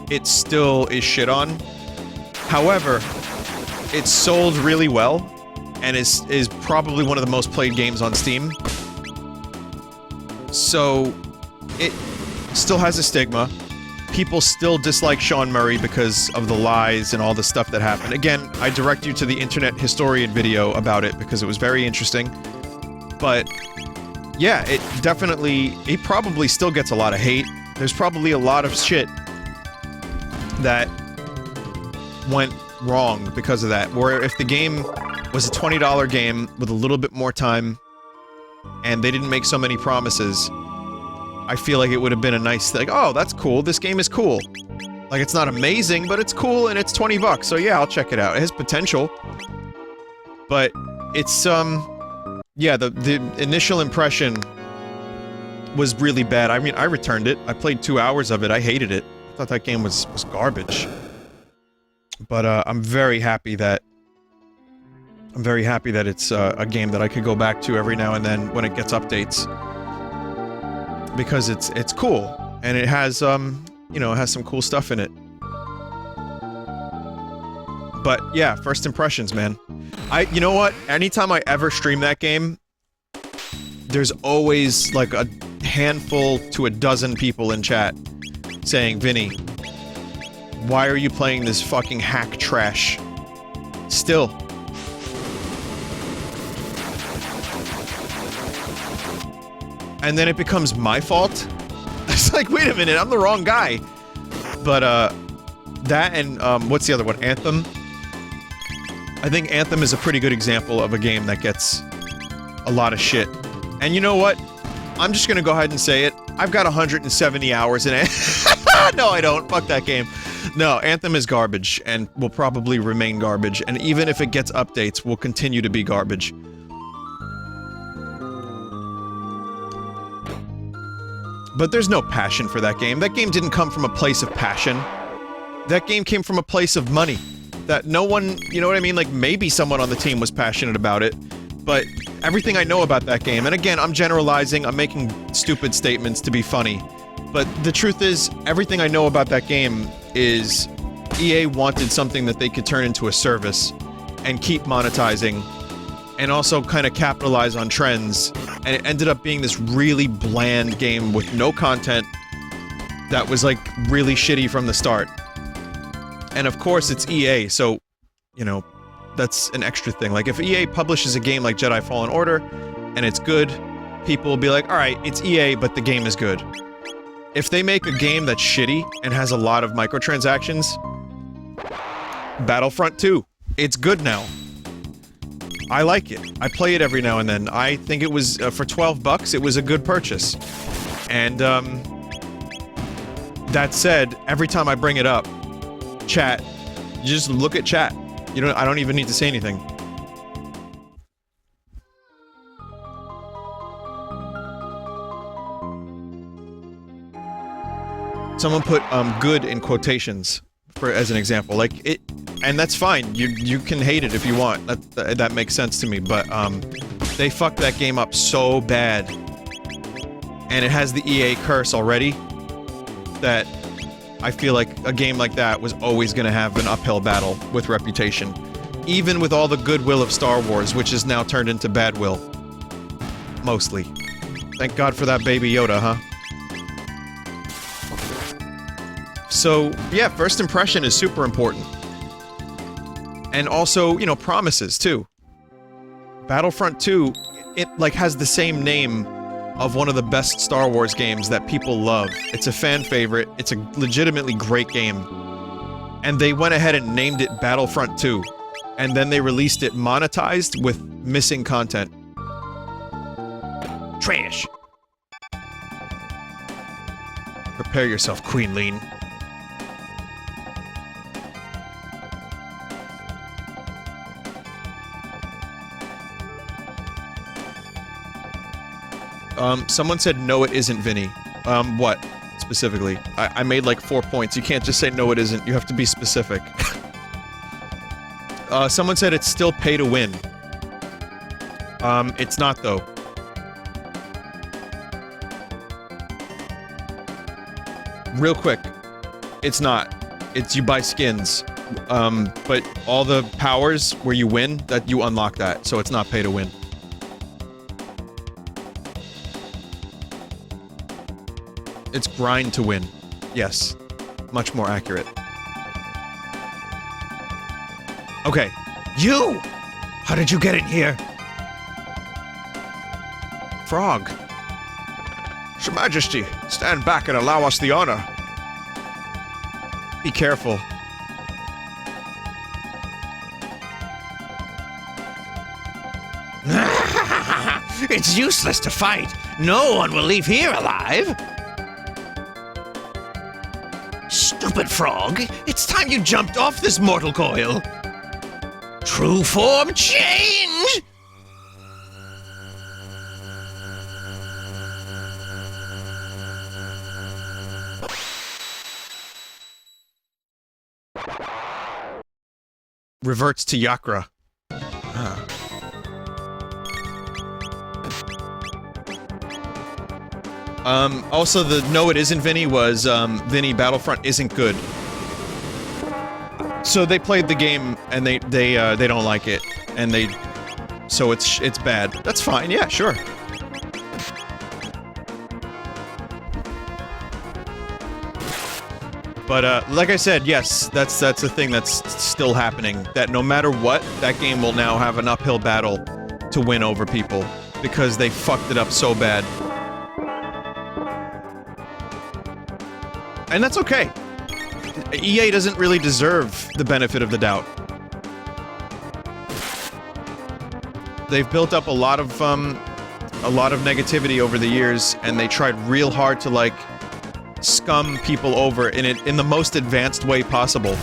it still is shit on. However, it's sold really well, and is probably one of the most played games on Steam. So, it still has a stigma. People still dislike Sean Murray because of the lies and all the stuff that happened. Again, I direct you to the Internet Historian video about it because it was very interesting. But, yeah, it probably still gets a lot of hate. There's probably a lot of shit that went wrong because of that. Where if the game was a $20 game with a little bit more time, and they didn't make so many promises, I feel like it would have been a nice, like, oh, that's cool, this game is cool. Like, it's not amazing, but it's cool, and it's $20, so yeah, I'll check it out. It has potential. But, it's, yeah, the initial impression was really bad. I mean, I returned it. I played 2 hours of it. I hated it. I thought that game was garbage. But, I'm very happy that it's, a game that I could go back to every now and then when it gets updates. Because it's cool, and it has, you know, it has some cool stuff in it. But, yeah, first impressions, man. You know what? Anytime I ever stream that game, there's always like a handful to a dozen people in chat saying, Vinny, why are you playing this fucking hack trash? Still. And then it becomes my fault? It's like, wait a minute, I'm the wrong guy. But, that and, what's the other one? Anthem? I think Anthem is a pretty good example of a game that gets a lot of shit. And you know what? I'm just gonna go ahead and say it. I've got 170 hours in it. No, I don't. Fuck that game. No, Anthem is garbage, and will probably remain garbage, and even if it gets updates, will continue to be garbage. But there's no passion for that game. That game didn't come from a place of passion. That game came from a place of money. That no one, you know what I mean? Like, maybe someone on the team was passionate about it, but everything I know about that game, and again, I'm generalizing, I'm making stupid statements to be funny, but the truth is, everything I know about that game is EA wanted something that they could turn into a service and keep monetizing, and also kind of capitalize on trends, and it ended up being this really bland game with no content that was, like, really shitty from the start. And of course, it's EA, so, you know, that's an extra thing. Like, if EA publishes a game like Jedi Fallen Order, and it's good, people will be like, alright, it's EA, but the game is good. If they make a game that's shitty, and has a lot of microtransactions... Battlefront 2. It's good now. I like it. I play it every now and then. I think it was, for 12 bucks, it was a good purchase. And, that said, every time I bring it up, chat, you just look at chat. You don't- I don't even need to say anything. Someone put, good in quotations, for- as an example. Like, it- and that's fine. You can hate it if you want. That makes sense to me, but, they fucked that game up so bad. And it has the EA curse already, that I feel like a game like that was always gonna have an uphill battle with Reputation. Even with all the goodwill of Star Wars, which is now turned into badwill. Mostly. Thank God for that Baby Yoda, huh? So, yeah, first impression is super important. And also, you know, promises, too. Battlefront 2, it, like, has the same name of one of the best Star Wars games that people love. It's a fan favorite, it's a legitimately great game. And they went ahead and named it Battlefront 2. And then they released it monetized with missing content. Trash. Prepare yourself, Queen Lean. Someone said, no, it isn't, Vinny. What? Specifically? I made like 4 points. You can't just say, no, it isn't. You have to be specific. Someone said it's still pay to win. It's not, though. Real quick. It's not. It's you buy skins. But all the powers where you win, that you unlock that, so it's not pay to win. It's grind to win. Yes. Much more accurate. Okay. You! How did you get in here? Frog. Your Majesty, stand back and allow us the honor. Be careful. It's useless to fight. No one will leave here alive. Stupid frog. It's time you jumped off this mortal coil. True form change! Reverts to Yakra. Also the no it isn't Vinny was, Vinny, Battlefront isn't good. So they played the game and they don't like it. and they... So it's bad. That's fine, yeah, sure. But, like I said, yes, that's a thing that's still happening. That no matter what, that game will now have an uphill battle to win over people. Because they fucked it up so bad. And that's okay. EA doesn't really deserve the benefit of the doubt. They've built up a lot of negativity over the years, and they tried real hard to, like, scum people over in the most advanced way possible.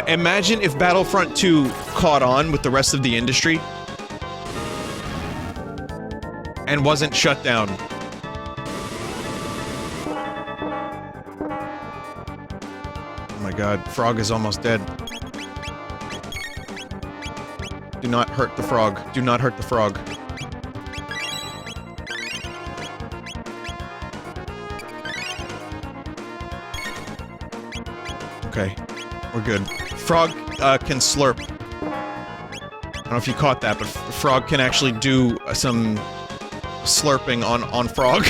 Imagine if Battlefront 2 caught on with the rest of the industry and wasn't shut down. Oh my god, Frog is almost dead. Do not hurt the frog. Do not hurt the frog. Okay, we're good. Frog can slurp. I don't know if you caught that, but Frog can actually do some slurping on Frog.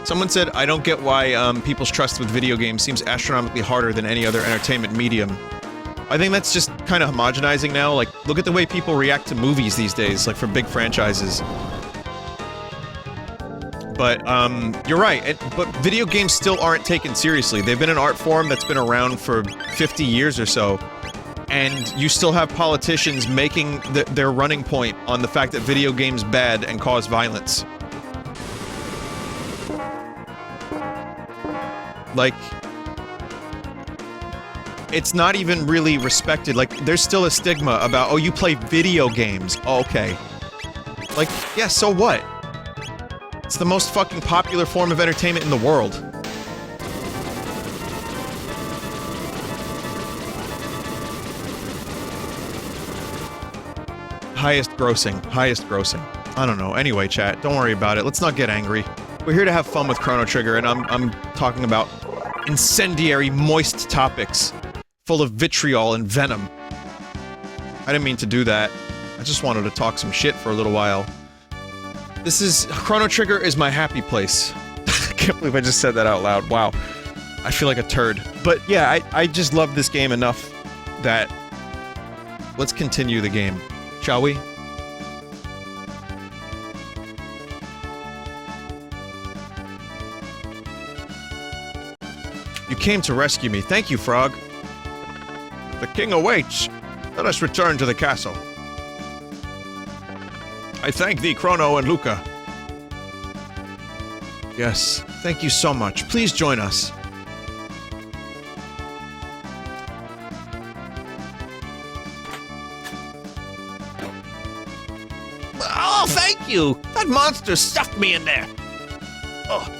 Someone said, I don't get why people's trust with video games seems astronomically harder than any other entertainment medium. I think that's just kind of homogenizing now. Like, look at the way people react to movies these days, like for big franchises. But, you're right, but video games still aren't taken seriously. They've been an art form that's been around for 50 years or so. And you still have politicians making their running point on the fact that video games bad and cause violence. Like, it's not even really respected. Like, there's still a stigma about, oh, you play video games. Oh, okay. Like, yeah, so what? It's the most fucking popular form of entertainment in the world. Highest grossing. Highest grossing. I don't know. Anyway, chat, don't worry about it. Let's not get angry. We're here to have fun with Chrono Trigger, and I'm talking about incendiary, moist topics full of vitriol and venom. I didn't mean to do that. I just wanted to talk some shit for a little while. Chrono Trigger is my happy place. I can't believe I just said that out loud. Wow. I feel like a turd. But yeah, I just love this game enough that... Let's continue the game. Shall we? You came to rescue me. Thank you, Frog. The king awaits. Let us return to the castle. I thank thee, Chrono and Luca. Yes, thank you so much. Please join us. Oh, thank you! That monster stuffed me in there! Oh.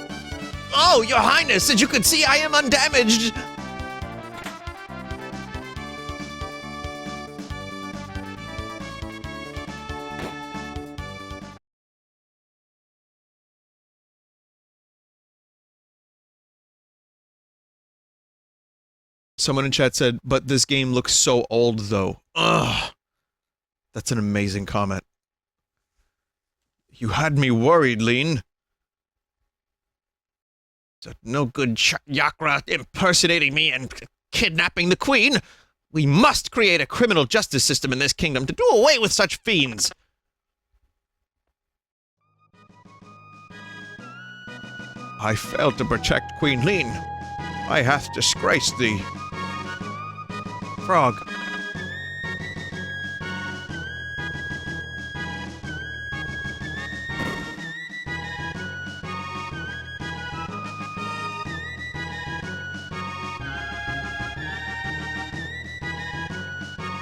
Oh, your highness, as you can see, I am undamaged! Someone in chat said, but this game looks so old, though. Ugh. That's an amazing comment. You had me worried, Lean. That no good Yakra impersonating me and kidnapping the queen. We must create a criminal justice system in this kingdom to do away with such fiends. I failed to protect Queen Lean. I hath disgraced thee. Frog.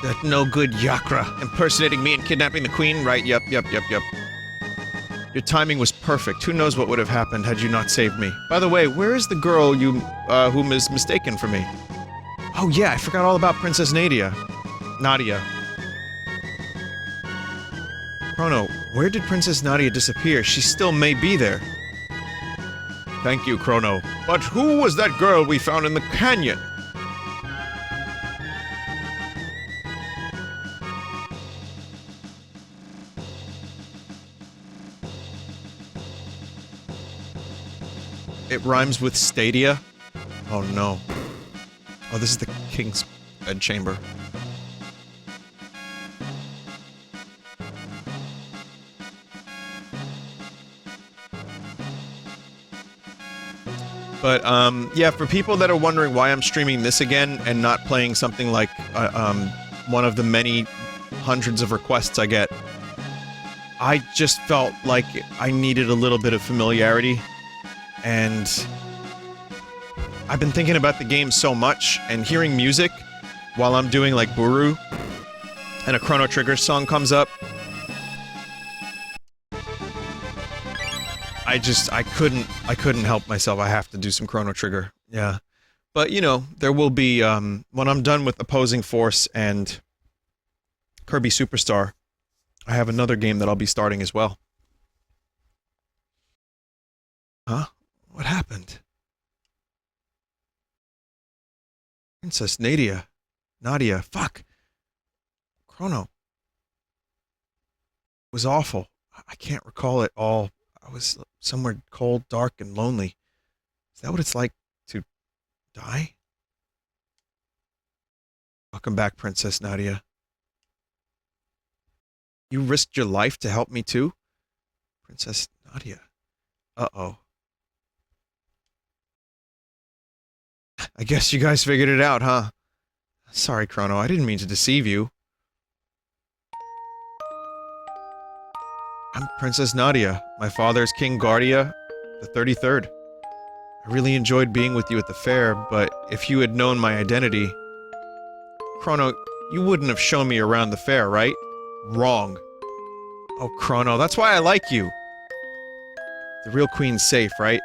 That no good Yakra impersonating me and kidnapping the queen, right? Yep. Your timing was perfect. Who knows what would have happened had you not saved me. By the way, where is the girl whom is mistaken for me? Oh yeah, I forgot all about Princess Nadia. Nadia. Chrono, where did Princess Nadia disappear? She still may be there. Thank you, Chrono. But who was that girl we found in the canyon? It rhymes with Stadia. Oh no. Oh, this is the king's bedchamber. But, yeah, for people that are wondering why I'm streaming this again and not playing something like, one of the many hundreds of requests I get, I just felt like I needed a little bit of familiarity, and I've been thinking about the game so much, and hearing music while I'm doing, like, Buru, and a Chrono Trigger song comes up, I couldn't help myself. I have to do some Chrono Trigger. Yeah. But, you know, there will be, when I'm done with Opposing Force and Kirby Superstar, I have another game that I'll be starting as well. Huh? What happened? Princess Nadia. Nadia. Fuck. Chrono. It was awful. I can't recall it all. I was somewhere cold, dark, and lonely. Is that what it's like to die? Welcome back, Princess Nadia. You risked your life to help me too? Princess Nadia. Uh-oh. I guess you guys figured it out, huh? Sorry, Chrono, I didn't mean to deceive you. I'm Princess Nadia, my father's King Guardia, the 33rd. I really enjoyed being with you at the fair, but if you had known my identity... Chrono, you wouldn't have shown me around the fair, right? Wrong. Oh, Chrono, that's why I like you. The real queen's safe, right?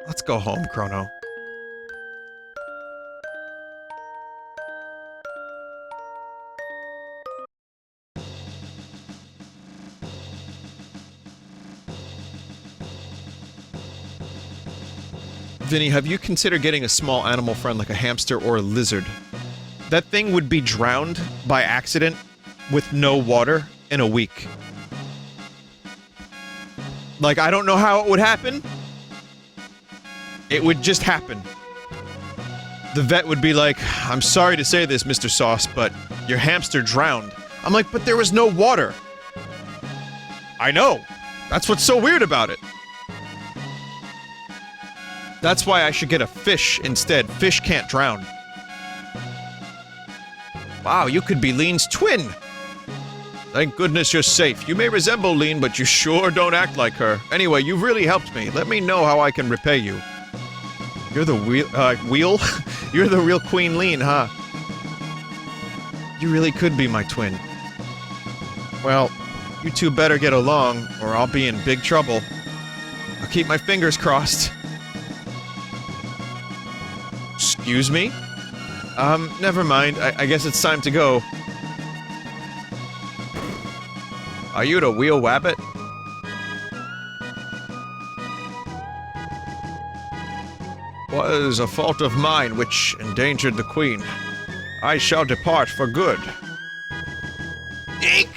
Let's go home, Chrono. Vinny, have you considered getting a small animal friend like a hamster or a lizard? That thing would be drowned by accident with no water in a week. Like, I don't know how it would happen. It would just happen. The vet would be like, I'm sorry to say this, Mr. Sauce, but your hamster drowned. I'm like, but there was no water. I know. That's what's so weird about it. That's why I should get a fish instead. Fish can't drown. Wow, you could be Lean's twin! Thank goodness you're safe. You may resemble Lean, but you sure don't act like her. Anyway, you've really helped me. Let me know how I can repay you. You're the wheel? You're the real Queen Lean, huh? You really could be my twin. Well, you two better get along, or I'll be in big trouble. I'll keep my fingers crossed. Excuse me? Never mind. I guess it's time to go. Are you the wheel wabbit? Was a fault of mine which endangered the queen. I shall depart for good. Eek!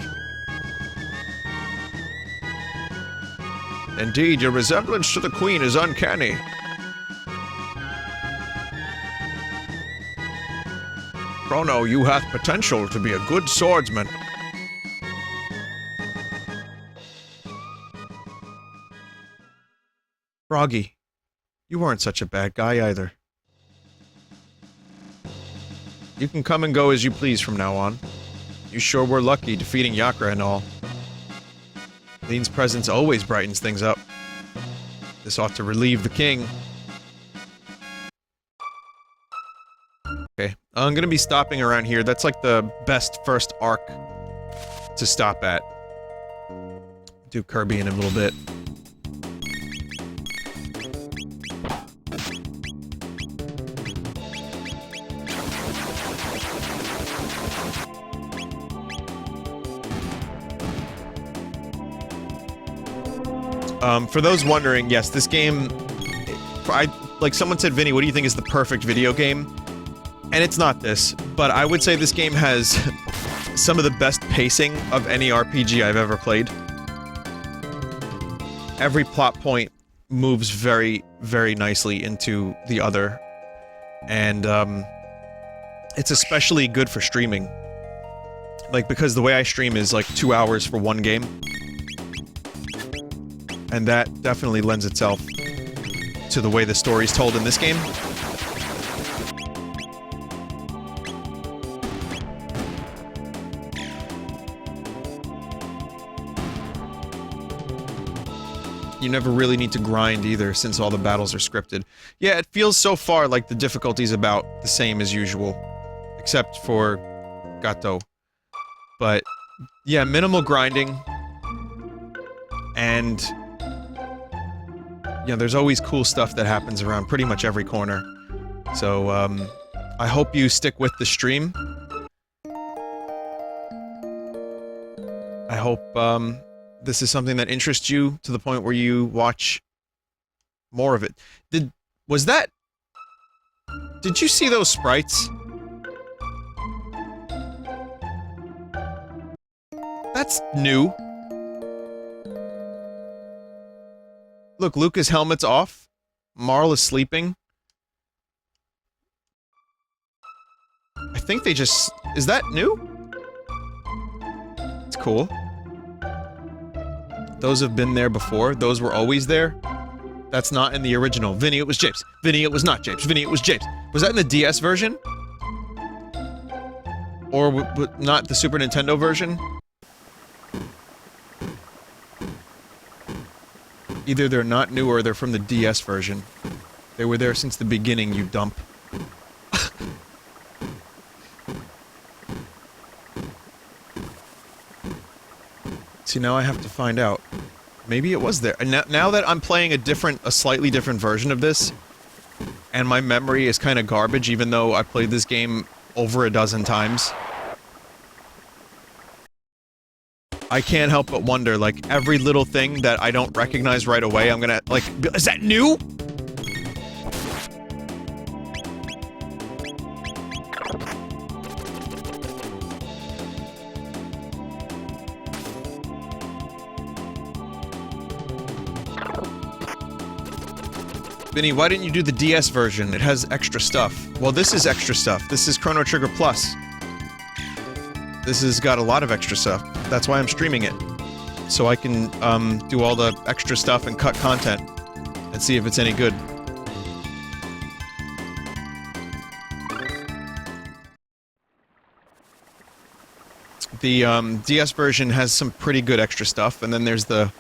Indeed, your resemblance to the queen is uncanny. Chrono, you hath potential to be a good swordsman. Froggy, you weren't such a bad guy either. You can come and go as you please from now on. You sure were lucky defeating Yakra and all. Lean's presence always brightens things up. This ought to relieve the king. Okay, I'm gonna be stopping around here. That's like the best first arc to stop at. Do Kirby in a little bit. For those wondering, yes, this game... like someone said, Vinny, what do you think is the perfect video game? And it's not this, but I would say this game has some of the best pacing of any RPG I've ever played. Every plot point moves very, very nicely into the other. And, it's especially good for streaming. Like, because the way I stream is like 2 hours for one game. And that definitely lends itself to the way the story's told in this game. You never really need to grind either, since all the battles are scripted. Yeah, it feels so far like the difficulty's about the same as usual. Except for Gato. But, yeah, minimal grinding. And... yeah, there's always cool stuff that happens around pretty much every corner. So, I hope you stick with the stream. I hope, this is something that interests you to the point where you watch more of it. Did you see those sprites? That's new. Look, Luca's helmet's off. Marl is sleeping. I think they just... is that new? It's cool. Those have been there before. Those were always there. That's not in the original. Vinny, it was Japes. Vinny, it was not Japes. Vinny, it was Japes. Was that in the DS version? Or not the Super Nintendo version? Either they're not new or they're from the DS version. They were there since the beginning, you dump. See, now I have to find out. Maybe it was there. And now that I'm playing a slightly different version of this, and my memory is kind of garbage, even though I played this game over a dozen times, I can't help but wonder, like, every little thing that I don't recognize right away, I'm gonna, like, is that new? Vinny, why didn't you do the DS version? It has extra stuff. Well, this is extra stuff. This is Chrono Trigger Plus. This has got a lot of extra stuff. That's why I'm streaming it. So I can, do all the extra stuff and cut content. And see if it's any good. The, DS version has some pretty good extra stuff, and then there's the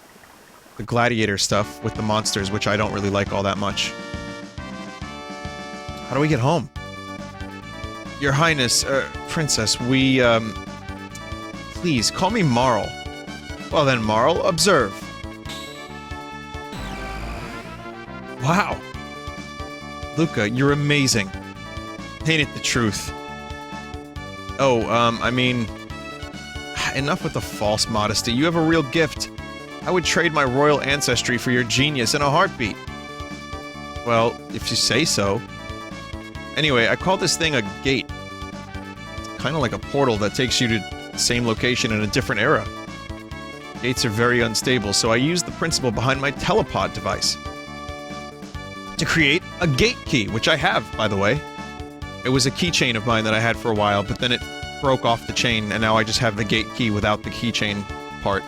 gladiator stuff with the monsters, which I don't really like all that much. How do we get home? Your Highness, Princess, we, please, call me Marl. Well then, Marl, observe. Wow. Luca, you're amazing. Ain't it the truth? Oh, I mean... enough with the false modesty. You have a real gift. I would trade my royal ancestry for your genius in a heartbeat. Well, if you say so. Anyway, I call this thing a gate. It's kind of like a portal that takes you to the same location in a different era. Gates are very unstable, so I used the principle behind my telepod device to create a gate key, which I have, by the way. It was a keychain of mine that I had for a while, but then it broke off the chain, and now I just have the gate key without the keychain part.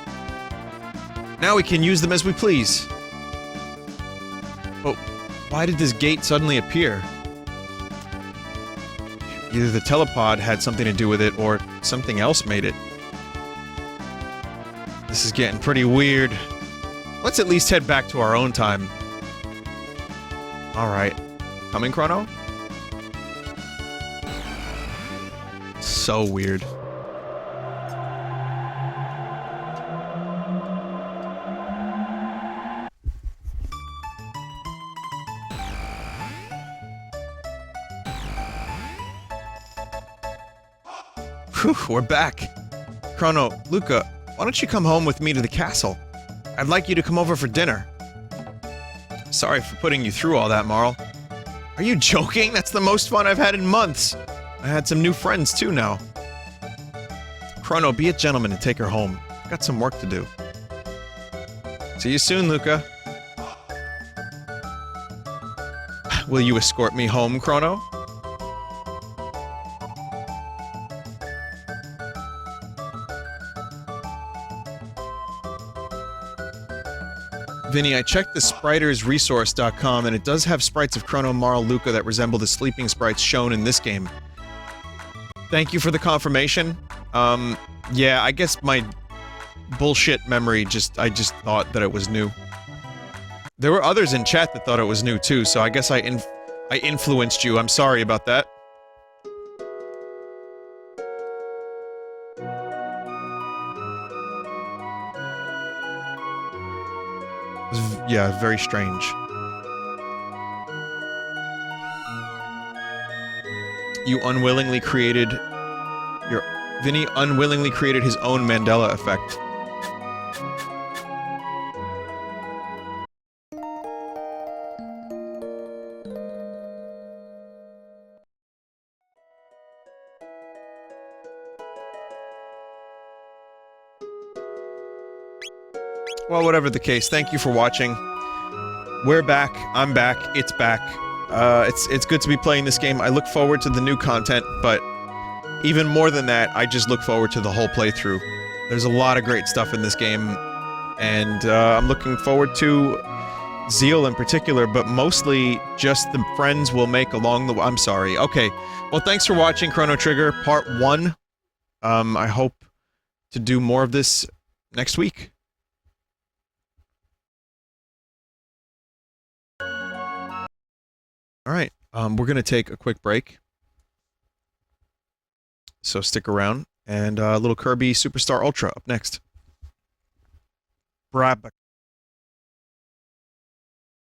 Now we can use them as we please. But why did this gate suddenly appear? Either the telepod had something to do with it, or something else made it. This is getting pretty weird. Let's at least head back to our own time. Alright. Coming, Chrono? So weird. Whew, we're back. Chrono, Luca, why don't you come home with me to the castle? I'd like you to come over for dinner. Sorry for putting you through all that, Marl. Are you joking? That's the most fun I've had in months. I had some new friends too now. Chrono, be a gentleman and take her home. I've got some work to do. See you soon, Luca. Will you escort me home, Chrono? Vinny, I checked the spritersresource.com and it does have sprites of Chrono, Marl, Luca that resemble the sleeping sprites shown in this game. Thank you for the confirmation. Yeah, I guess my bullshit memory I just thought that it was new. There were others in chat that thought it was new too, so I guess I influenced you. I'm sorry about that. Yeah, very strange. You unwillingly created... Vinny unwillingly created his own Mandela effect. Well, whatever the case, thank you for watching. We're back, I'm back, it's back. It's good to be playing this game. I look forward to the new content, but even more than that, I just look forward to the whole playthrough. There's a lot of great stuff in this game, and I'm looking forward to Zeal in particular, but mostly just the friends we'll make along the way. I'm sorry. Okay, well thanks for watching Chrono Trigger Part 1. I hope to do more of this next week. Alright, we're gonna take a quick break. So stick around, and little Kirby Superstar Ultra up next. Brab.